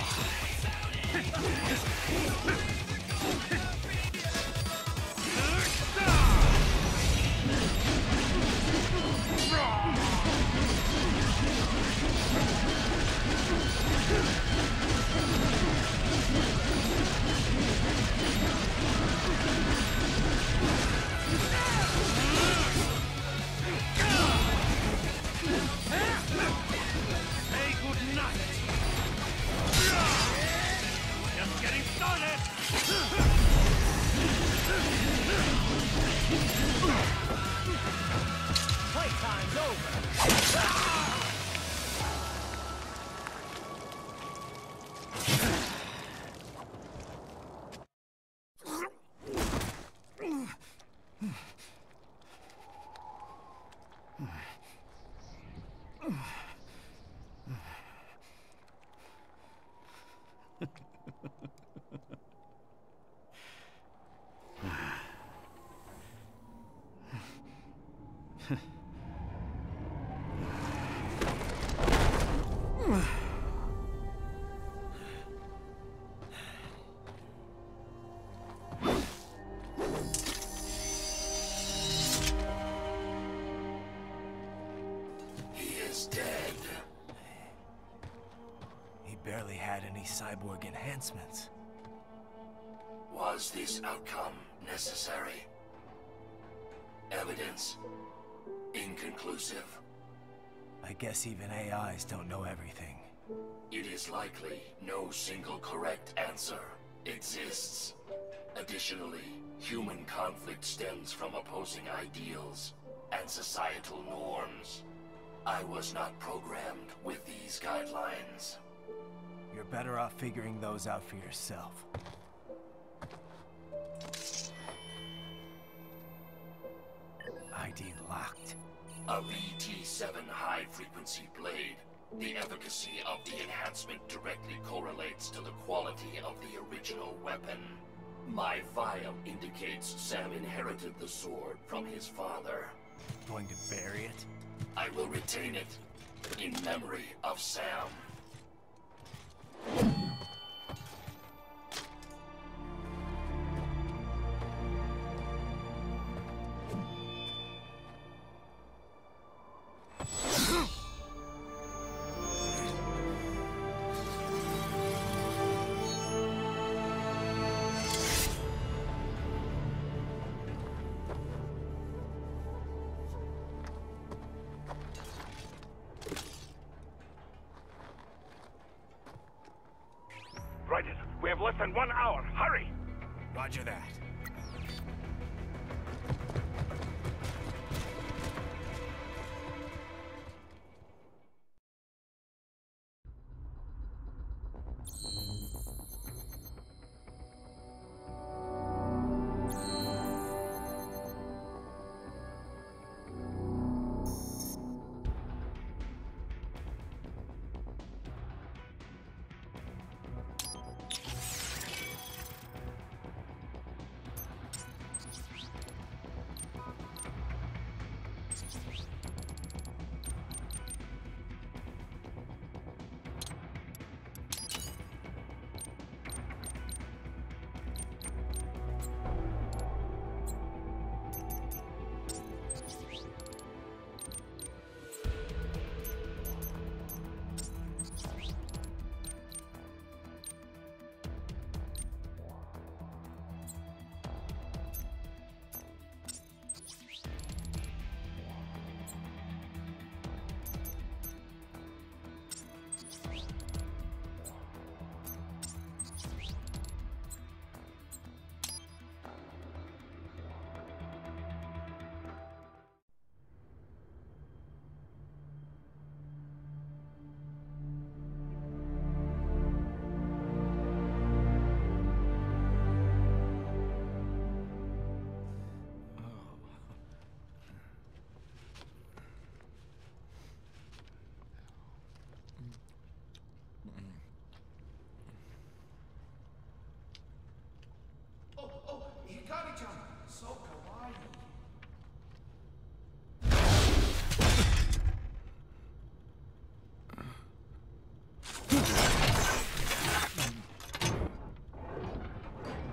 Hey, good night. Just getting started. Playtime's over! He is dead. cyborg enhancements. Was this outcome necessary? Evidence inconclusive. I guess even AIs don't know everything. It is likely no single correct answer exists. Additionally, human conflict stems from opposing ideals and societal norms. I was not programmed with these guidelines. You're better off figuring those out for yourself. ID locked. A VT7 high-frequency blade. The efficacy of the enhancement directly correlates to the quality of the original weapon. My file indicates Sam inherited the sword from his father. Going to bury it? I will retain it in memory of Sam. Raiden, we have less than 1 hour. Hurry! Roger that.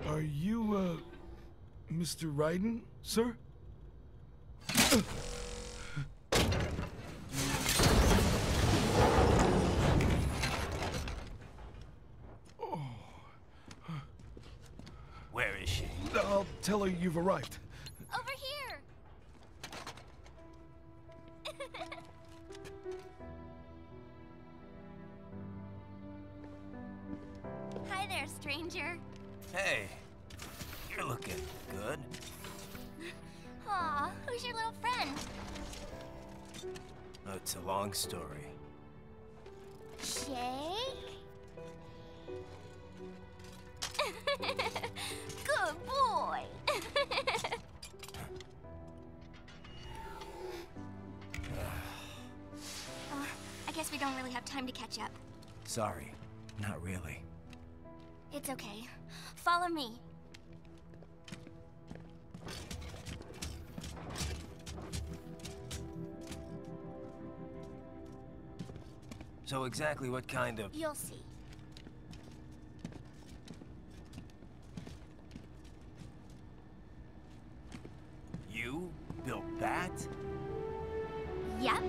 Are you, Mr. Raiden, sir? Where is she? I'll tell her you've arrived. Over here! Hi there, stranger. Hey, you're looking good. Aw, who's your little friend? Oh, it's a long story. Shake? Good boy! I guess we don't really have time to catch up. Sorry, not really. It's okay. Follow me. So exactly what kind of... You'll see. You built that? Yep.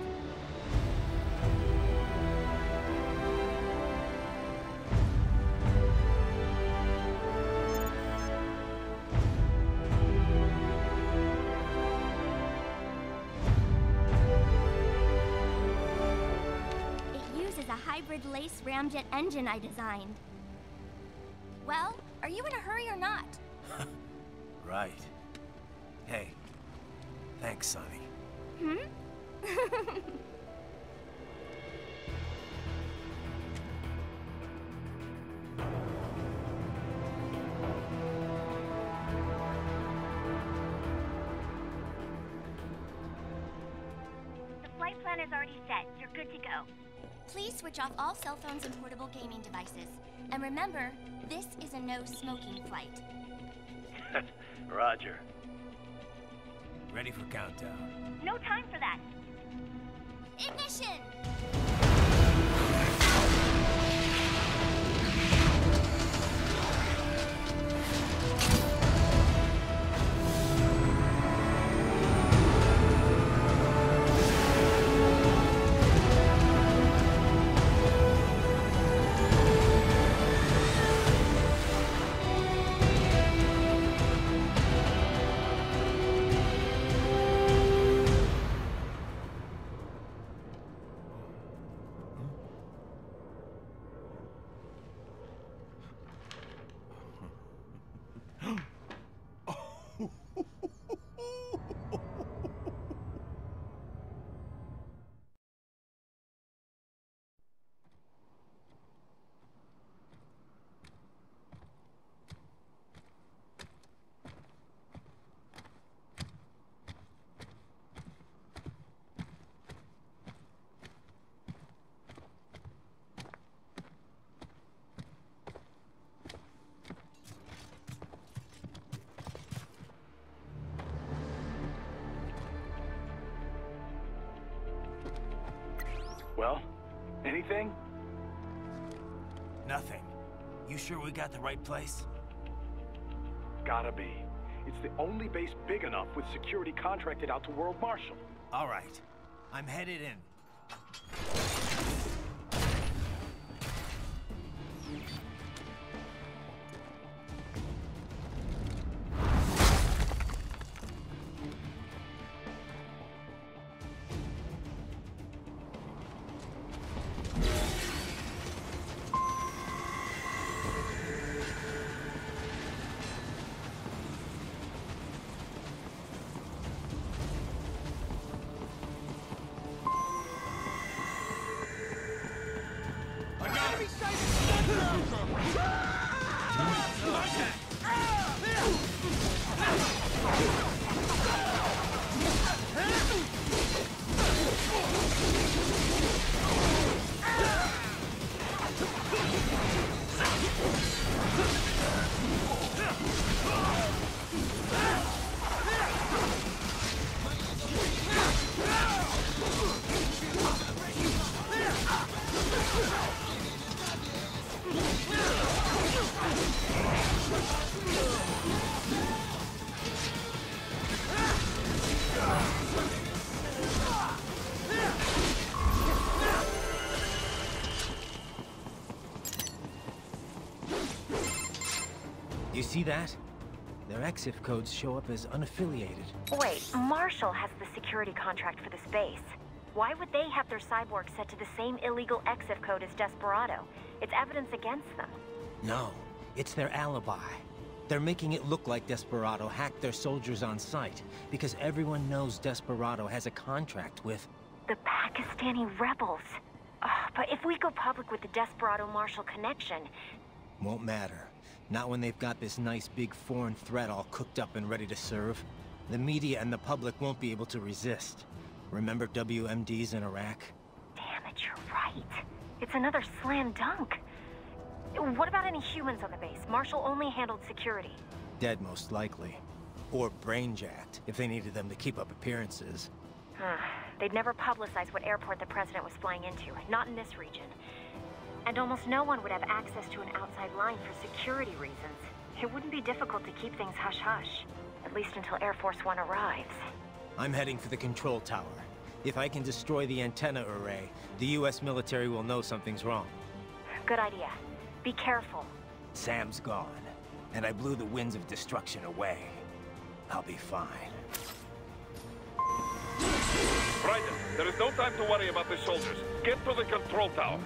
hybrid lace ramjet engine I designed. Well, are you in a hurry or not? Right. Hey, thanks, Sonny. Hmm? The flight plan is already set. You're good to go. Please switch off all cell phones and portable gaming devices. And remember, this is a no-smoking flight. Roger. Ready for countdown. No time for that. Ignition! Well, anything? Nothing. You sure we got the right place? Gotta be. It's the only base big enough with security contracted out to World Marshal. All right. I'm headed in. You see that? Their EXIF codes show up as unaffiliated. Wait, Marshall has the security contract for this base. Why would they have their cyborg set to the same illegal EXIF code as Desperado? It's evidence against them. No, it's their alibi. They're making it look like Desperado hacked their soldiers on site, because everyone knows Desperado has a contract with... The Pakistani rebels. But if we go public with the Desperado-Marshall connection... Won't matter. Not when they've got this nice big foreign threat all cooked up and ready to serve. The media and the public won't be able to resist. Remember WMDs in Iraq? Damn it, you're right. It's another slam dunk. What about any humans on the base? Marshall only handled security. Dead, most likely. Or brain-jacked, if they needed them to keep up appearances. They'd never publicize what airport the president was flying into, not in this region. And almost no one would have access to an outside line for security reasons. It wouldn't be difficult to keep things hush-hush, at least until Air Force One arrives. I'm heading for the control tower. If I can destroy the antenna array, the US military will know something's wrong. Good idea. Be careful. Sam's gone, and I blew the winds of destruction away. I'll be fine. Raiden, there is no time to worry about the soldiers. Get to the control tower.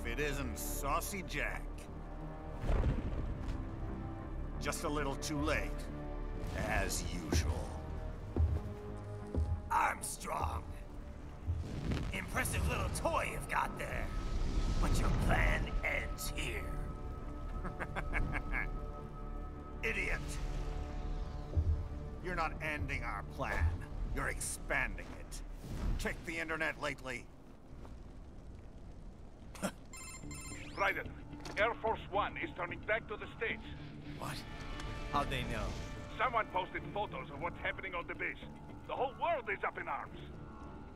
if it isn't Saucy Jack. Just a little too late, as usual. Armstrong! Impressive little toy you've got there. But your plan ends here. Idiot! You're not ending our plan. You're expanding it. Check the internet lately. Raiden, Air Force One is turning back to the States. What? How'd they know? Someone posted photos of what's happening on the base. The whole world is up in arms.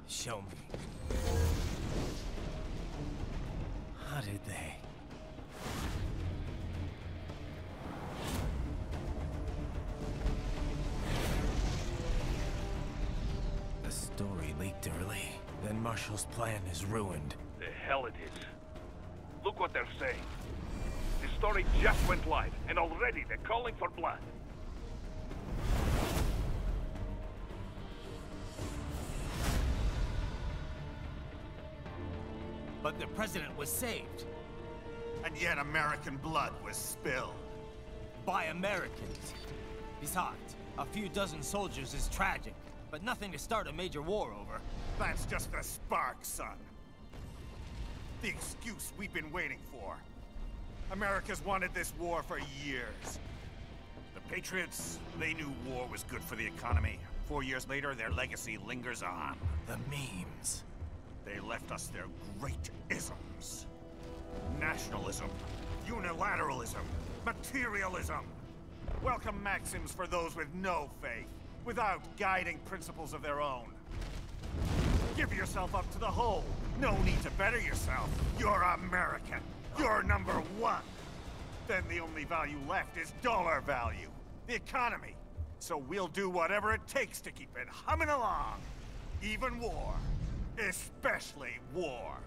Show me. How did they? The story leaked early. Then Marshall's plan is ruined. The hell it is. Look what they're saying. The story just went live, and already they're calling for blood. But the president was saved. And yet American blood was spilled. By Americans. Besides, a few dozen soldiers is tragic, but nothing to start a major war over. That's just the spark, son. The excuse we've been waiting for. America's wanted this war for years. The Patriots, they knew war was good for the economy. 4 years later, their legacy lingers on. The memes. They left us their great isms. Nationalism, unilateralism, materialism. Welcome maxims for those with no faith, without guiding principles of their own. Give yourself up to the whole. No need to better yourself. You're American. You're #1. Then the only value left is dollar value. The economy. So we'll do whatever it takes to keep it humming along. Even war. Especially war.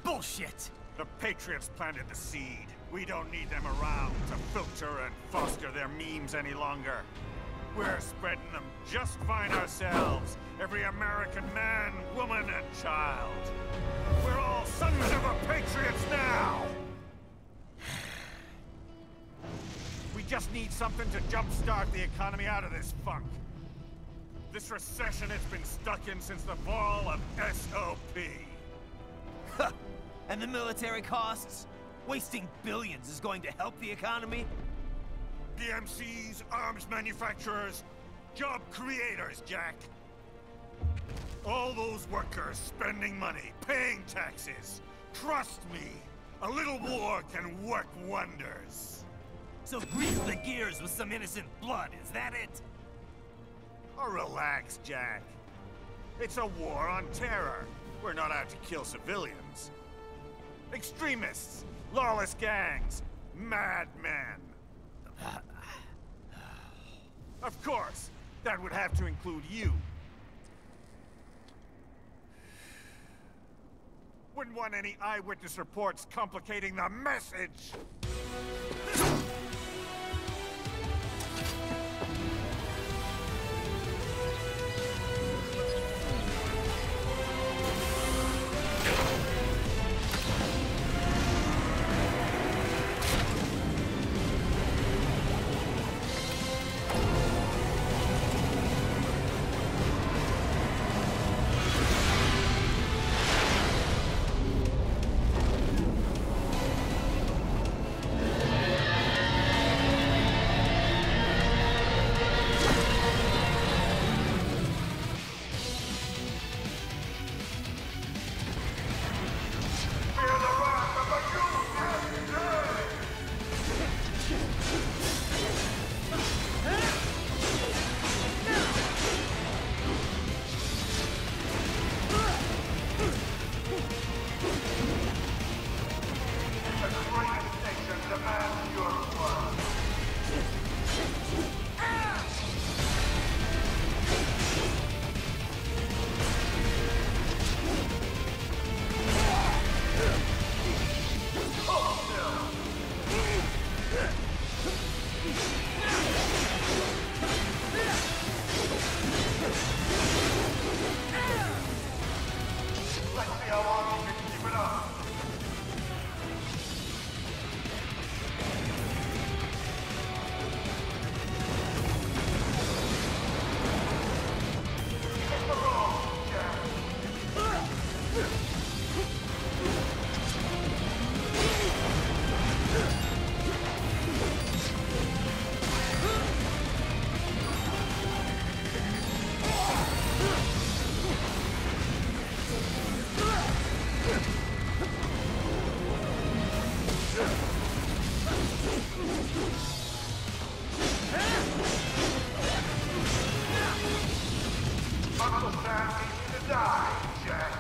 Bullshit! The Patriots planted the seed. We don't need them around to filter and foster their memes any longer. We're spreading them just fine ourselves. Every American man, woman, and child. We're all sons of a Patriots now! We just need something to jumpstart the economy out of this funk. This recession it's been stuck in since the fall of SOP. And the military costs? Wasting billions is going to help the economy? PMCs, arms manufacturers, job creators, Jack. All those workers spending money, paying taxes. Trust me, a little war can work wonders. So grease the gears with some innocent blood, is that it? Oh, relax, Jack. It's a war on terror. We're not out to kill civilians. Extremists, lawless gangs, madmen. Of course, that would have to include you. Wouldn't want any eyewitness reports complicating the message. Die, Jack!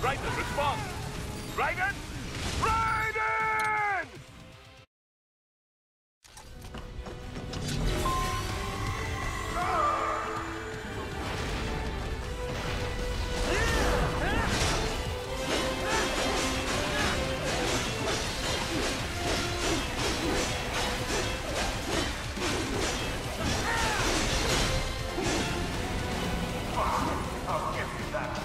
Raiden, respond! Raiden! Raiden! I'll give you that one.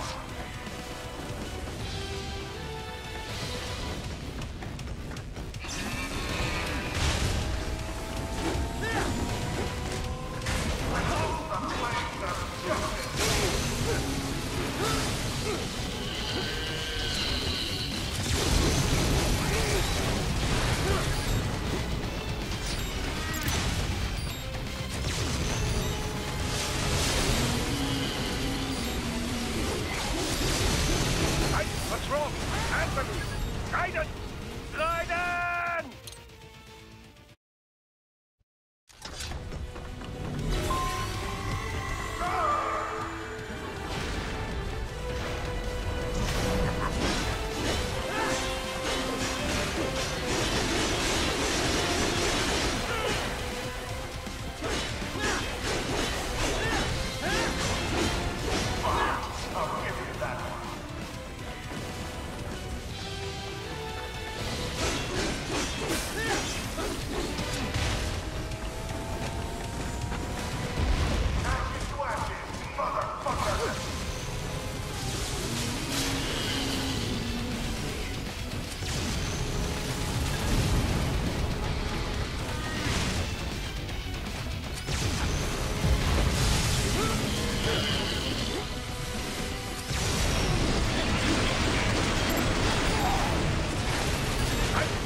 What's wrong? Answer me! Raiden! Raiden! I'll give you that one.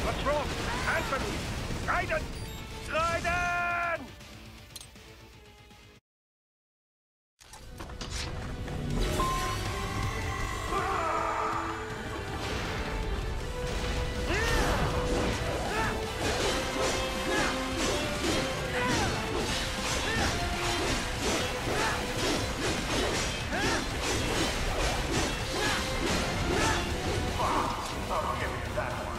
What's wrong? Answer me! Raiden! Raiden! I'll give you that one.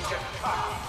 Don't get cocky.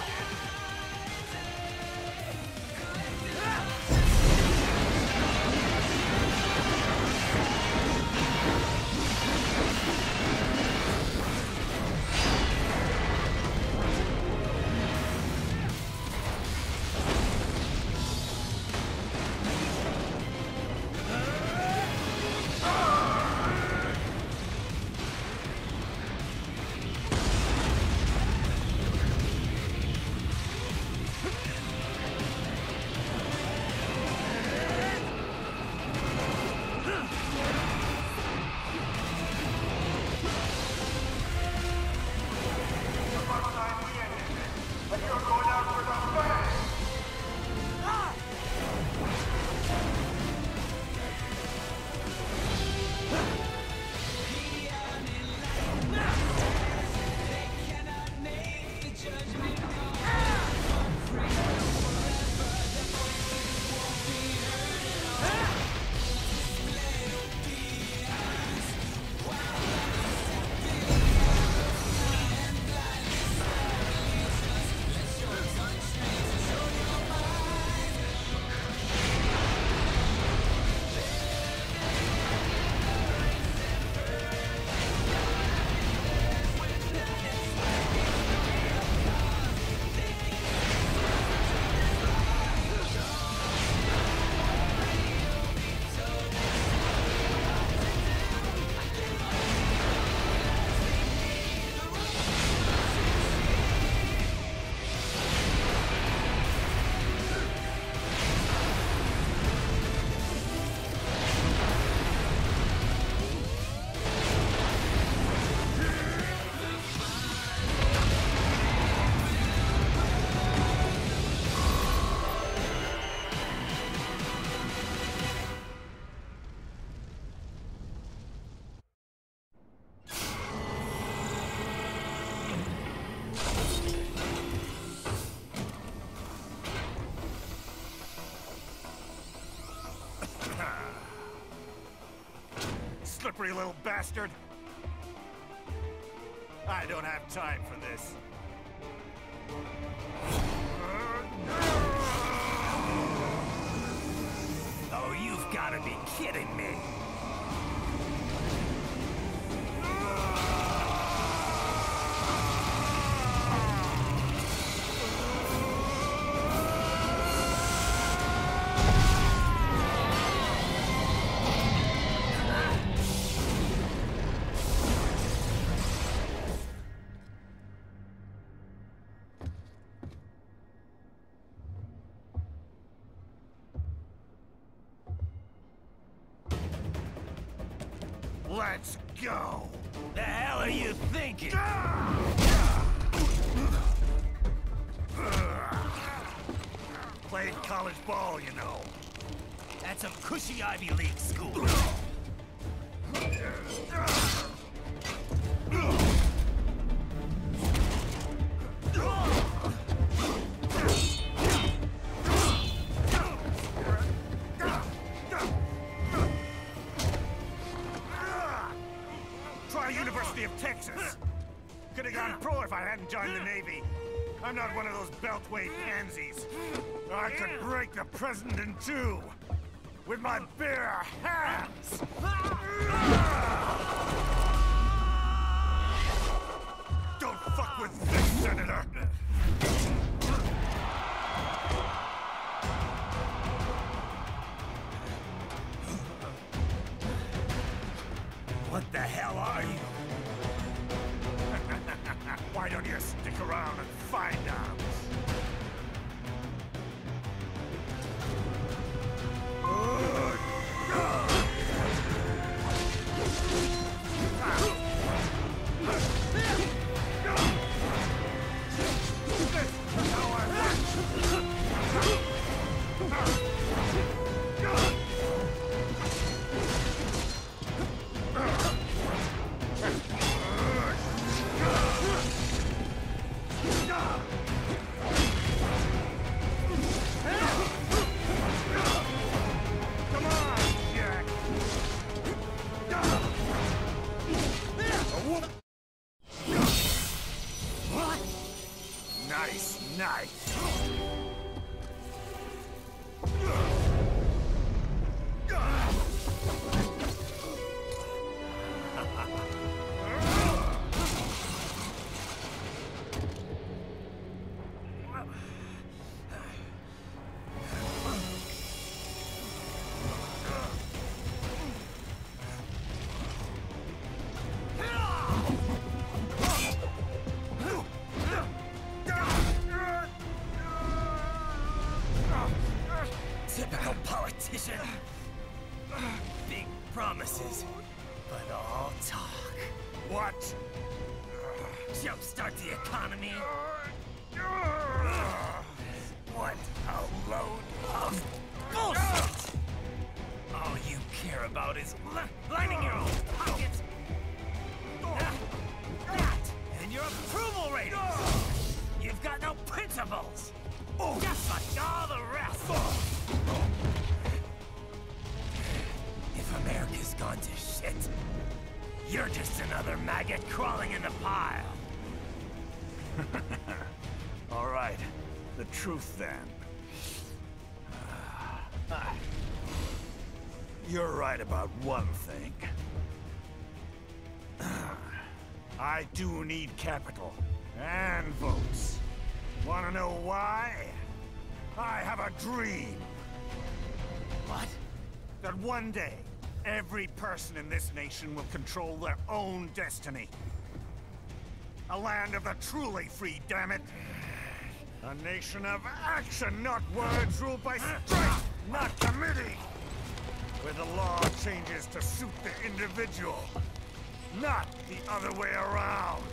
Slippery little bastard. I don't have time for this. Oh, you've got to be kidding me. Let's go! The hell are you thinking? Played college ball, you know. That's some cushy Ivy League school. University of Texas. Could have gone pro if I hadn't joined the Navy. I'm not one of those beltway pansies. I could break the president in two with my bare hands. Don't fuck with this, Senator. What the hell are you? Why don't you stick around and find out? Nice, nice. Typical politician. Big promises, but all talk. What? Jumpstart the economy. What a load of bullshit! All you care about is lining your own pockets. That and your approval ratings. You've got no principles. Just like all the rest. If America's gone to shit, you're just another maggot crawling in the pile. All right, the truth then. You're right about one thing. I do need capital and votes. Wanna know why? I have a dream. What? That one day, every person in this nation will control their own destiny. A land of the truly free, damn it. A nation of action, not words, ruled by strength, not committee. Where the law changes to suit the individual, not the other way around.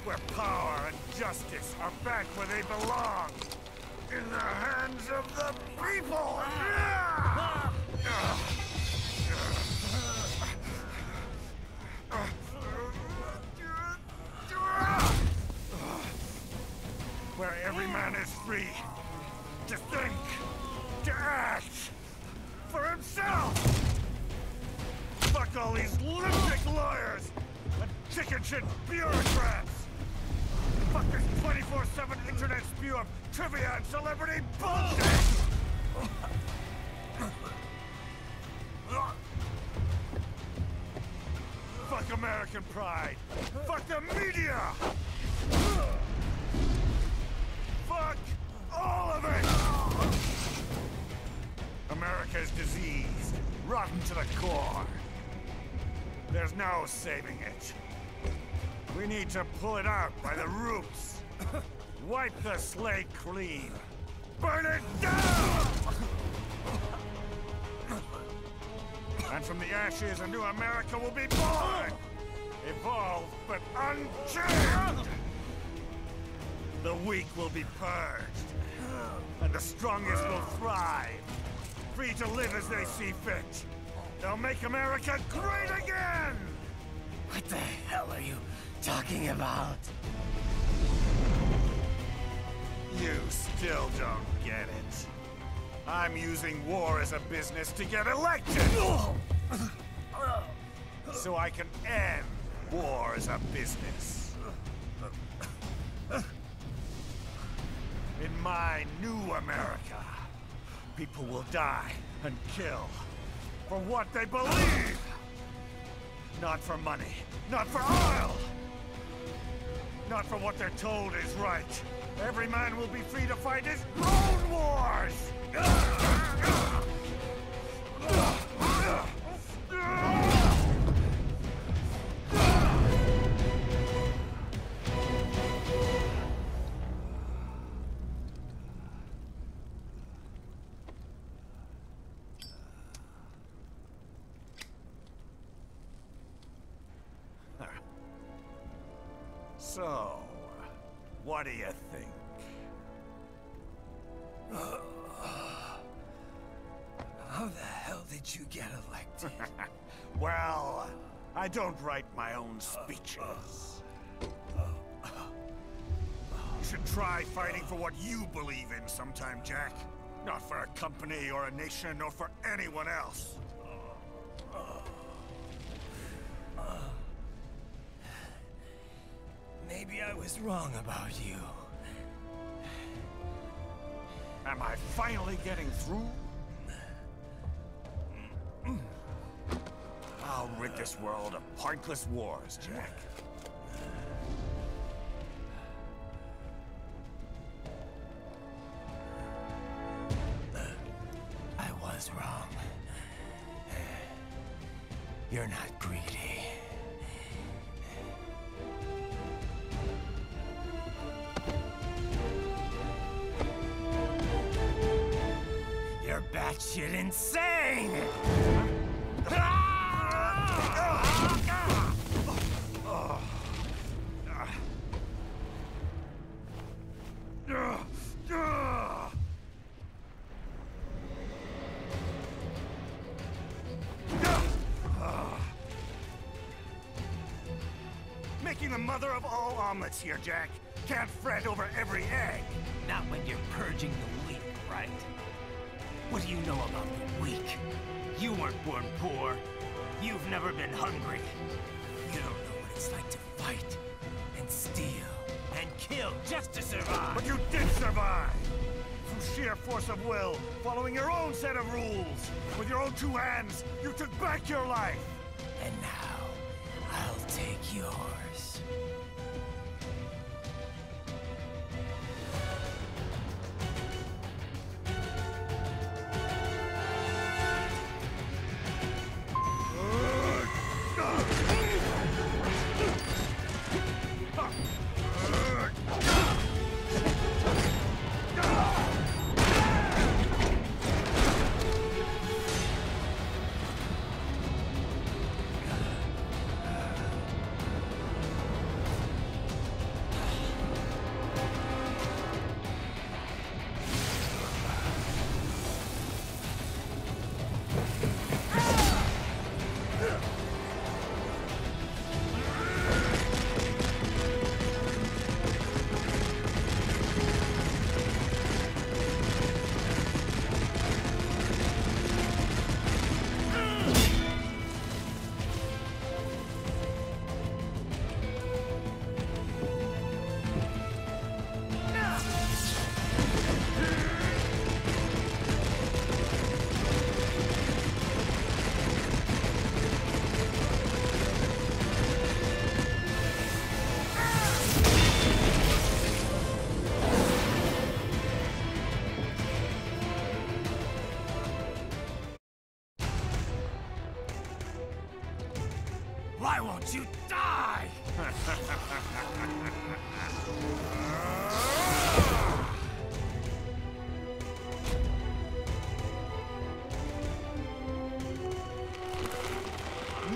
Where power and justice are back where they belong. In the hands of the people! Where every man is free to think, to act for himself! Fuck all these lunatic lawyers and chicken shit bureaucrats! Fuck this 24/7 internet spew of trivia and celebrity bullshit! Fuck American pride! Fuck the media! Fuck all of it! America's diseased, rotten to the core. There's no saving it. We need to pull it out by the roots. Wipe the slate clean. Burn it down! And from the ashes, a new America will be born! Evolved, but unchained! The weak will be purged. And the strongest will thrive. Free to live as they see fit. They'll make America great again! What the hell are you talking about? You still don't get it. I'm using war as a business to get elected! So I can end war as a business. In my new America, people will die and kill for what they believe! Not for money, not for oil! Not for what they're told is right. Every man will be free to fight his own wars! So, what do you think? How the hell did you get elected? Well, I don't write my own speeches. You should try fighting for what you believe in sometime, Jack. Not for a company or a nation or for anyone else. Maybe I was wrong about you. Am I finally getting through? I'll rid this world of pointless wars, Jack. I was wrong. You're not greedy. You're batshit insane! Making the mother of all omelets here, Jack. Can't fret over every egg. Not when you're purging the weak, right? What do you know about the weak? You weren't born poor. You've never been hungry. You don't know what it's like to fight, and steal, and kill just to survive. But you did survive! Through sheer force of will, following your own set of rules. With your own two hands, you took back your life! And now, I'll take yours. Why won't you die?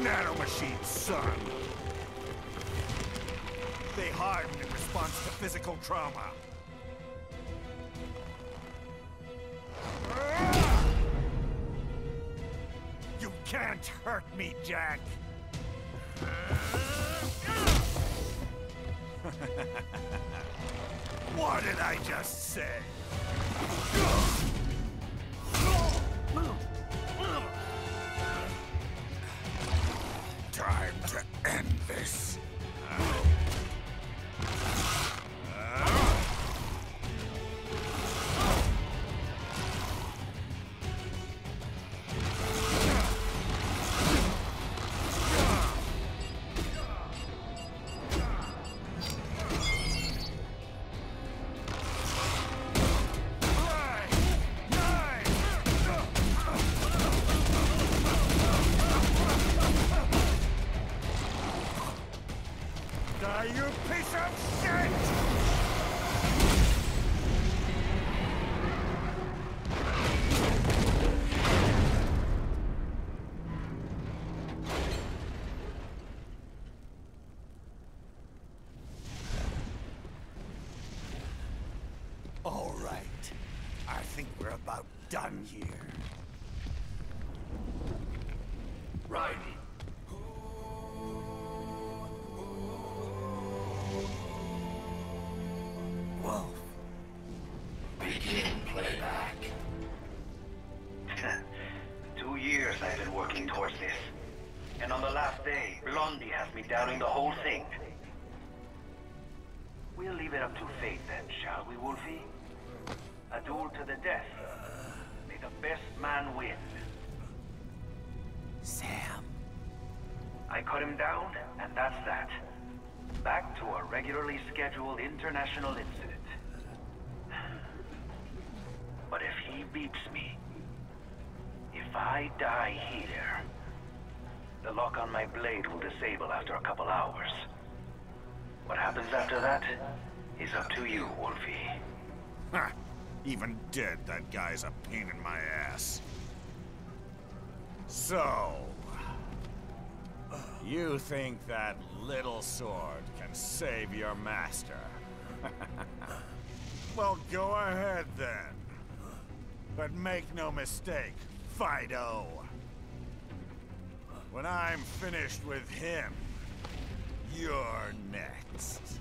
Nanomachines, son. They harden in response to physical trauma. You can't hurt me, Jack. What did I just say? Time to end this. You piece of shit! All right. I think we're about done here. Right. Wolf. Begin playback. 2 years I've been working towards this. And on the last day, Blondie has me doubting the whole thing. We'll leave it up to fate then, shall we, Wolfie? A duel to the death. May the best man win. Sam. I cut him down, and that's that. Back to a regularly scheduled international incident. But if he beats me, if I die here, the lock on my blade will disable after a couple hours. What happens after that is up to you, Wolfie. Ha! Even dead, that guy's a pain in my ass. So... you think that little sword can save your master? Well, go ahead then. But make no mistake, Fido. When I'm finished with him, you're next.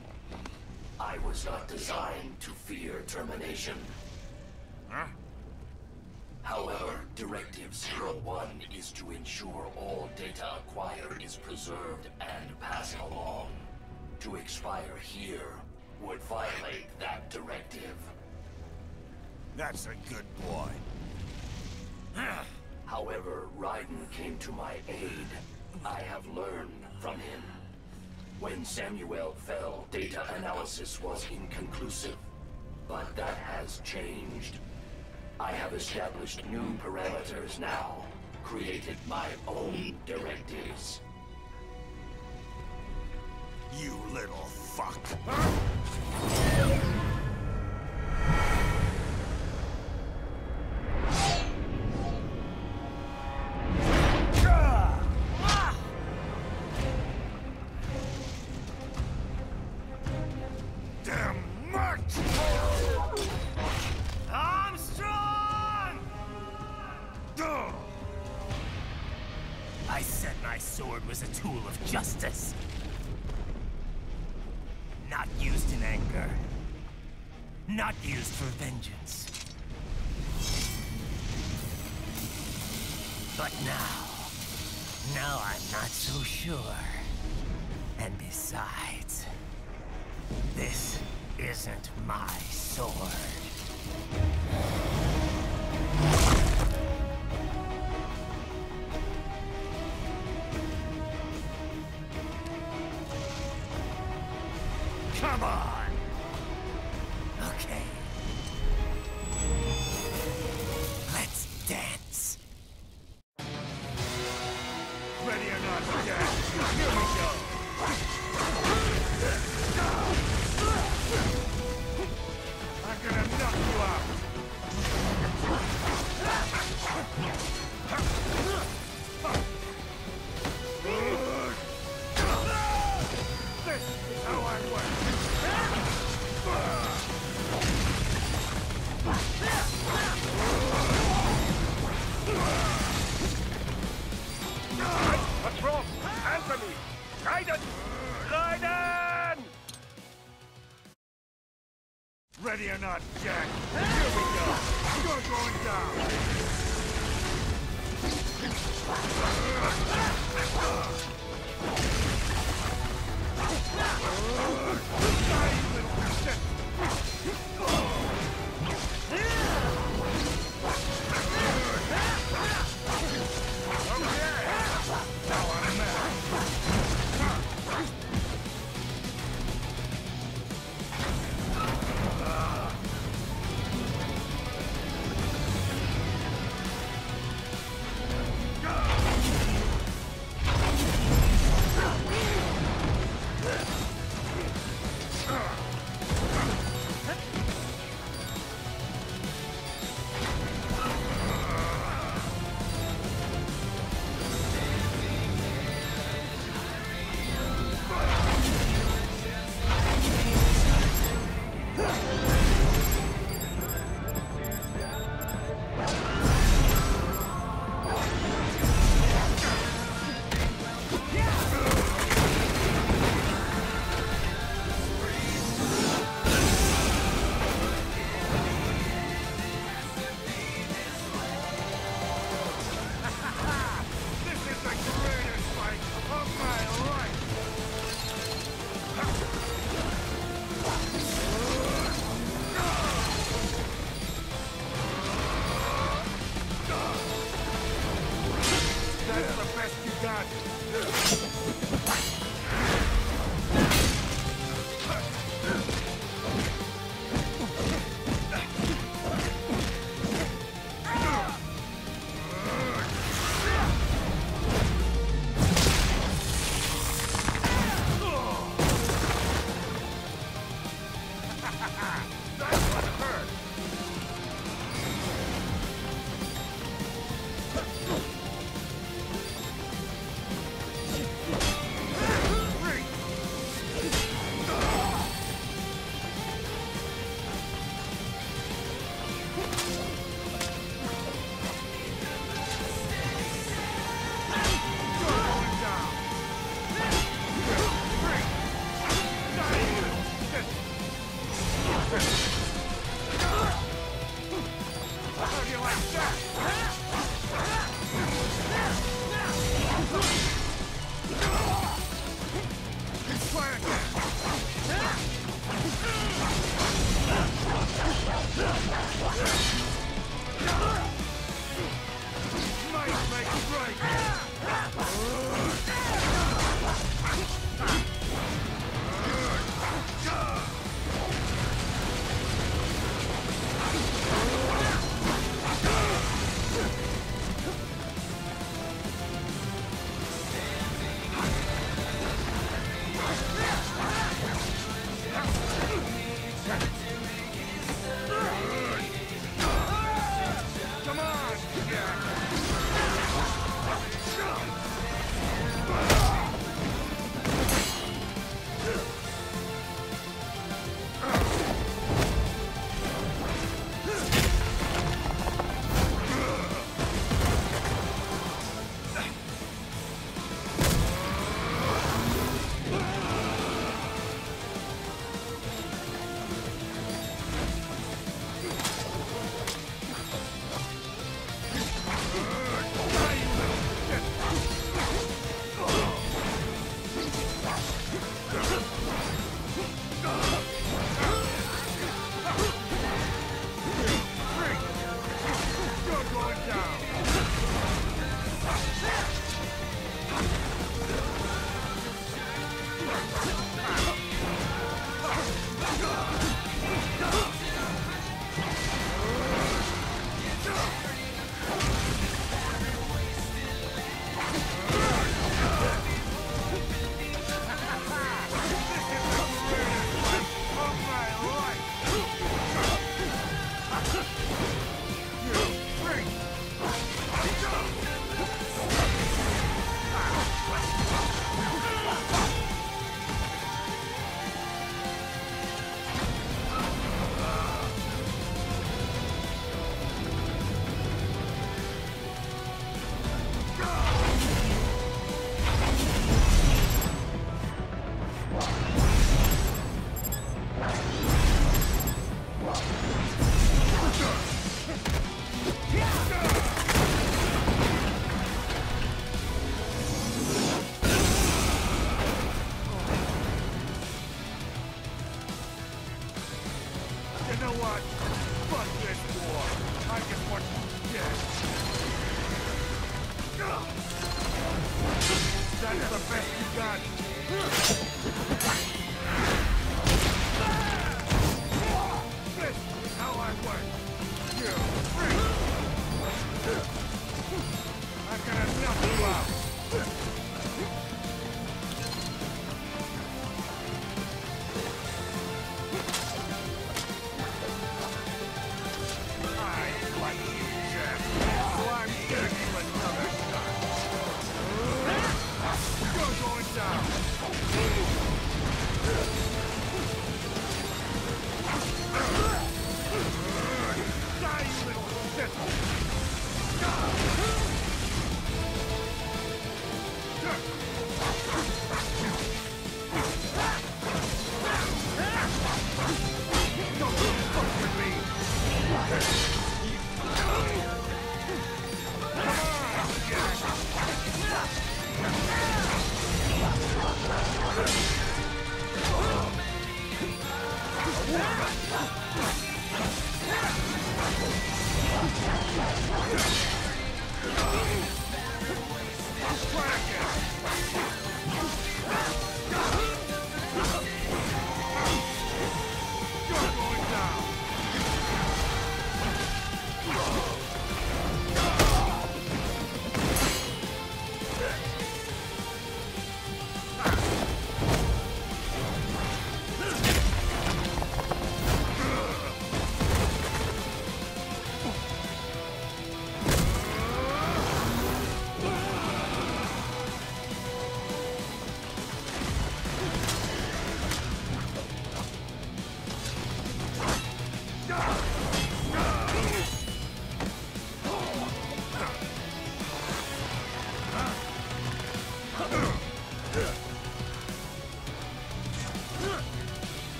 I was not designed to fear termination. Huh? However, Directive 01 is to ensure all data acquired is preserved and passed along. To expire here would violate that directive. That's a good boy. However, Raiden came to my aid. I have learned from him. When Samuel fell, data analysis was inconclusive. But that has changed. I have established new parameters now, created my own directives. You little fuck. I said my sword was a tool of justice. Not used in anger. Not used for vengeance. But now I'm not so sure. And besides, this isn't my sword. Come on! Okay. Let's dance. Ready or not, Jack? Here we go! I'm gonna knock you out! This is how I work! What's wrong? Answer me! Raiden! Raiden! Ready or not, Jack? Here we go! You're going down!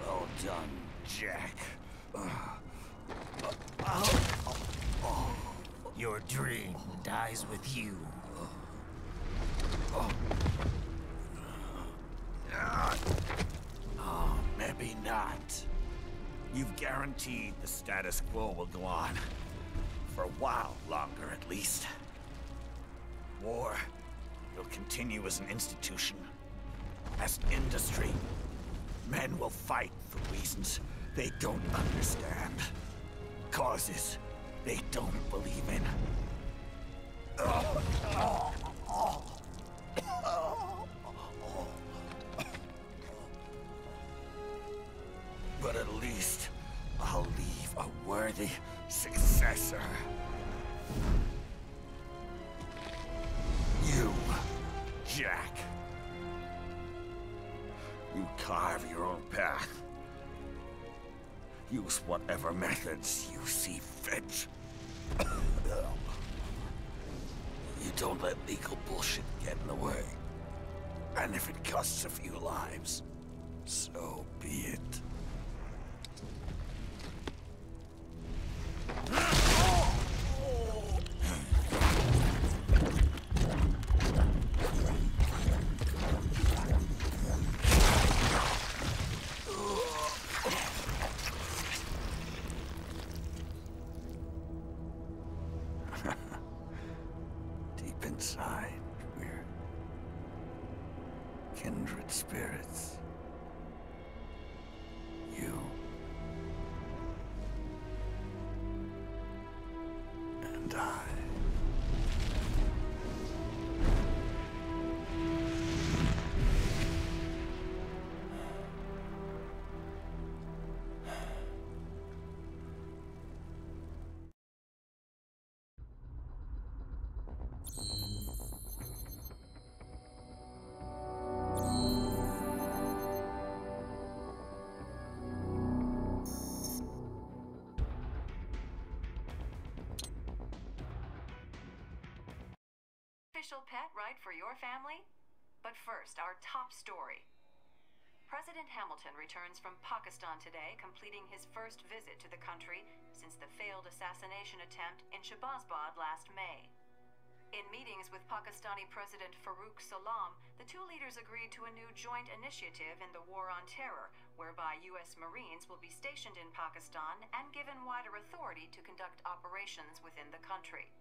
Well done, Jack. Your dream dies with you. Oh, maybe not. You've guaranteed the status quo will go on. For a while longer, at least. War will continue as an institution, as an industry. Men will fight for reasons they don't understand. Causes they don't believe in. But at least I'll leave a worthy successor. You, Jack. You carve your own path. Use whatever methods you see fit. You don't let legal bullshit get in the way. And if it costs a few lives, so be it. Deep inside, we're kindred spirits. You and I. Official pet right for your family? But first, our top story. President Hamilton returns from Pakistan today, completing his first visit to the country since the failed assassination attempt in Shahbazbad last May. In meetings with Pakistani President Farooq Salam, the two leaders agreed to a new joint initiative in the war on terror, whereby U.S. Marines will be stationed in Pakistan and given wider authority to conduct operations within the country.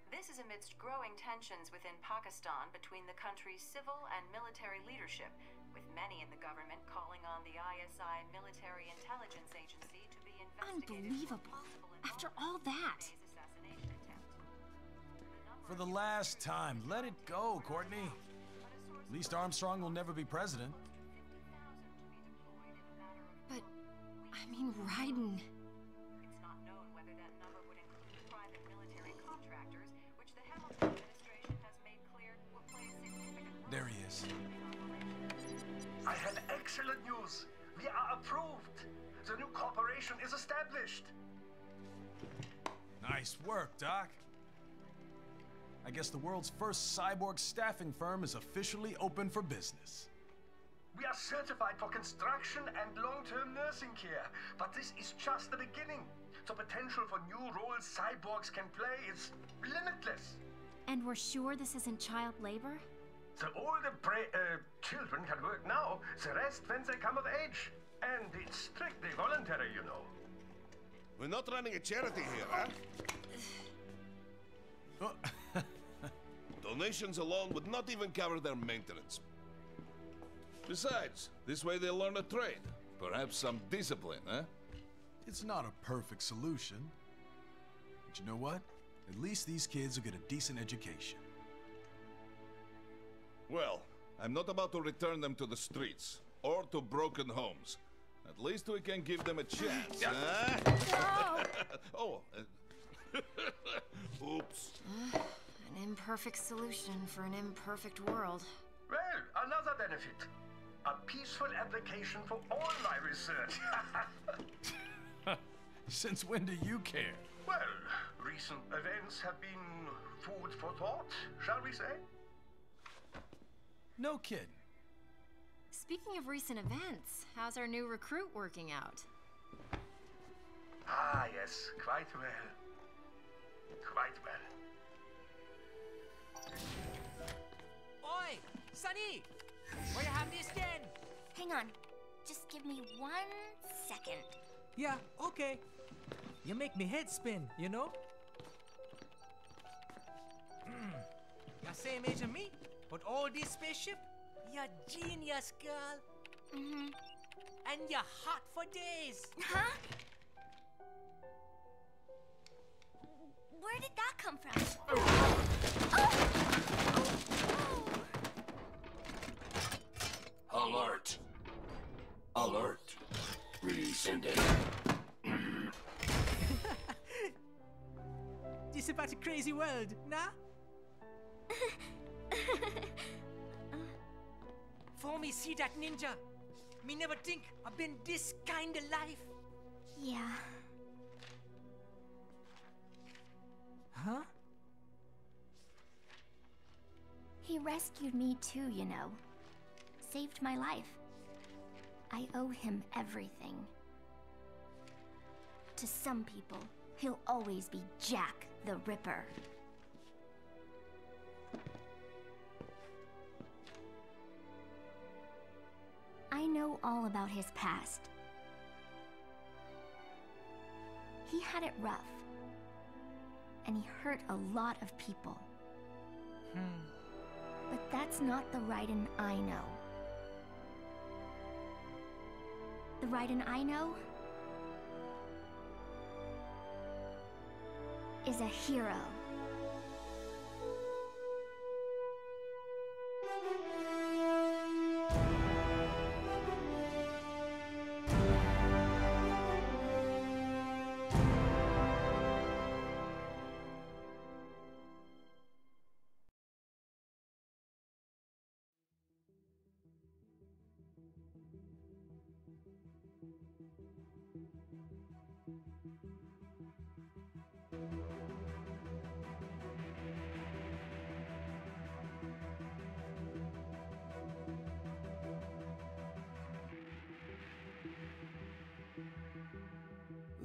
This is amidst growing tensions within Pakistan between the country's civil and military leadership, with many in the government calling on the ISI military intelligence agency to be investigated. Unbelievable. After all that. For the last time, let it go, Courtney. At least Armstrong will never be president. But, I mean, Raiden. It's not known whether that number would include private military contractors, which the Hamilton administration has made clear will play a significant role. There he is. I have excellent news. We are approved. The new corporation is established. Nice work, Doc. I guess the world's first cyborg staffing firm is officially open for business. We are certified for construction and long-term nursing care, but this is just the beginning. The potential for new roles cyborgs can play is limitless. And we're sure this isn't child labor? The older children can work now, the rest when they come of age. And it's strictly voluntary, you know. We're not running a charity here, huh? Donations alone would not even cover their maintenance. Besides, this way they'll learn a trade. Perhaps some discipline, huh? It's not a perfect solution. But you know what? At least these kids will get a decent education. Well, I'm not about to return them to the streets, or to broken homes. At least we can give them a chance, huh? No! Oh, oops. An imperfect solution for an imperfect world. Well, another benefit. A peaceful application for all my research. Since when do you care? Well, recent events have been food for thought, shall we say? No kidding. Speaking of recent events, how's our new recruit working out? Ah, yes, quite well. Quite well. Oi, Sonny! Where you have this then? Hang on. Just give me 1 second. Yeah, okay. You make me head spin, you know? You're same age as me, but all this spaceship, you're genius, girl. Mm-hmm. And you're hot for days. Huh? Where did that come from? Alert. Alert. Rescinding. This is about a crazy world, nah? For me see that ninja, me never think I've been this kind of life. Yeah. Huh? He rescued me too, you know. Saved my life. I owe him everything. To some people, he'll always be Jack the Ripper. I know all about his past. He had it rough. And he hurt a lot of people. But that's not the Raiden I know. The Raiden I know is a hero.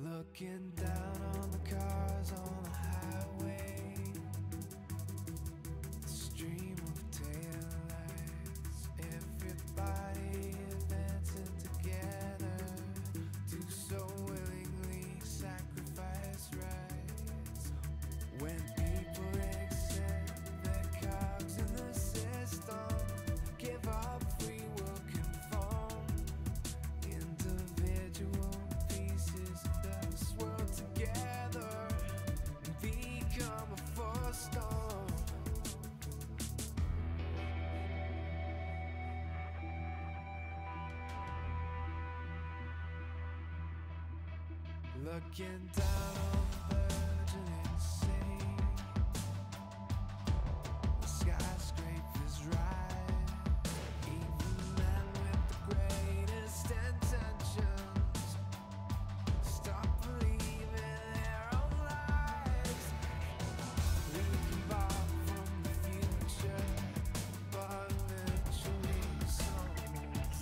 Looking down on the cars on the highway, the stream of taillights, everybody advancing together to so willingly sacrifice rights. When people accept their cogs in the system, give up free will, conform, individual pieces of this world together and become a force storm. Looking down on the virgin insane, the skyscrapers rise, even men with the greatest intentions stop believing their own lies. We can borrow from the future, but eventually someone's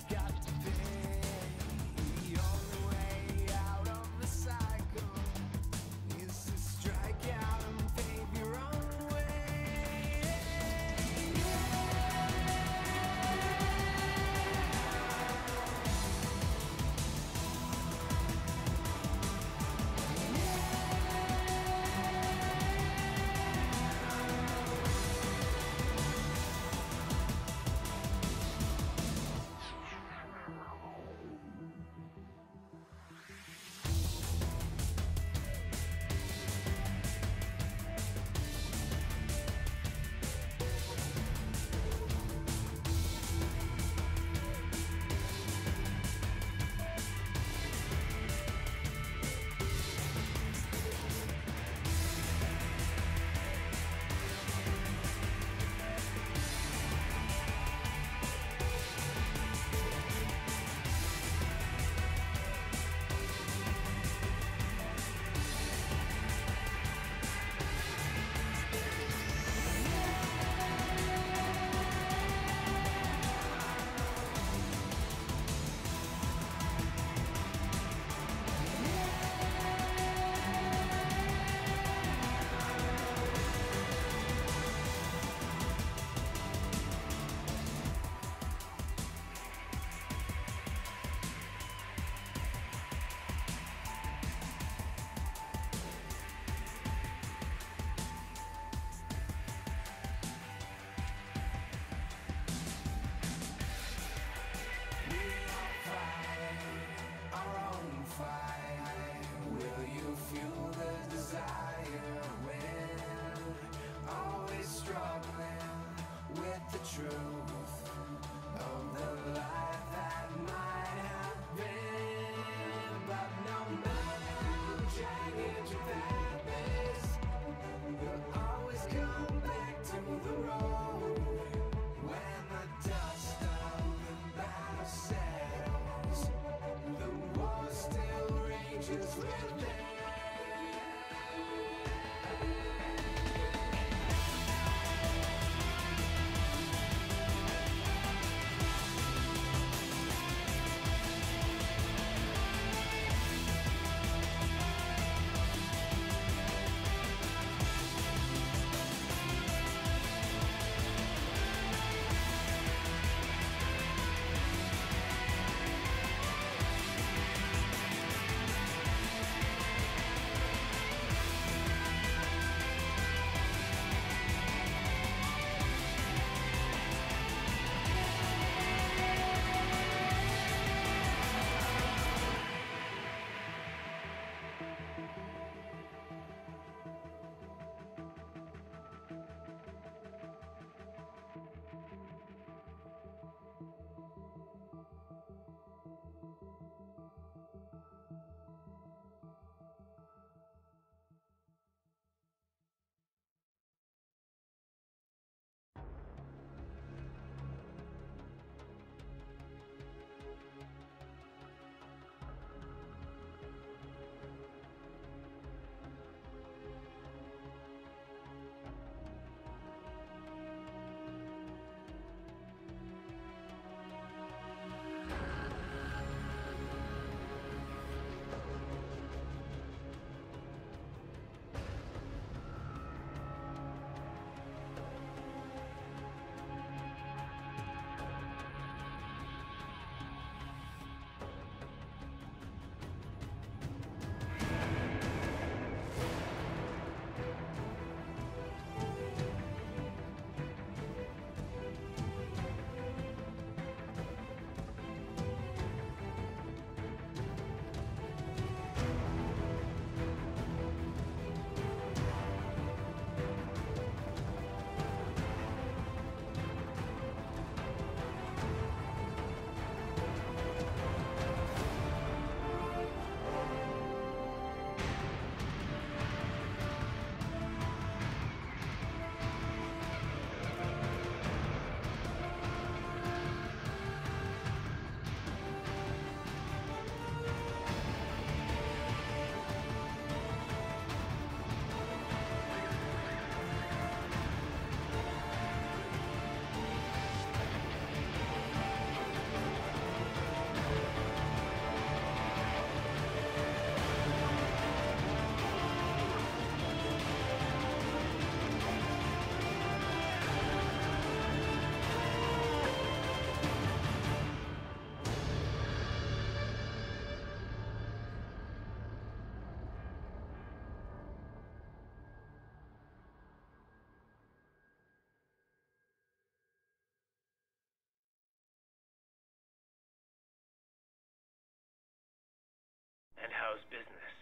And how's business?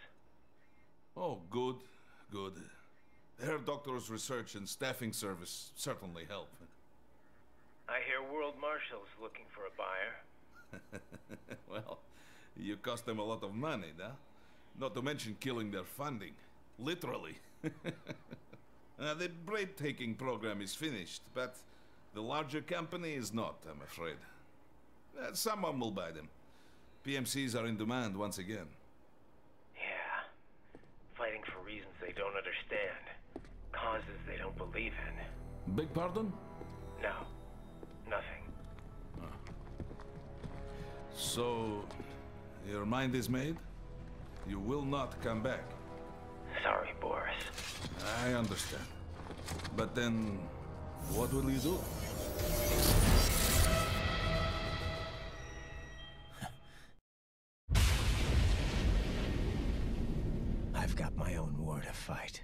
Oh, good, good. Herr Doctor's research and staffing service certainly help. I hear World Marshal's looking for a buyer. Well, you cost them a lot of money, huh? Not to mention killing their funding. Literally. The breathtaking program is finished, but the larger company is not, I'm afraid. Someone will buy them. PMCs are in demand once again. Yeah. Fighting for reasons they don't understand. Causes they don't believe in. Beg pardon? No. Nothing. So, your mind is made? You will not come back? Sorry, Boris. I understand. But then, what will you do? I've got my own war to fight.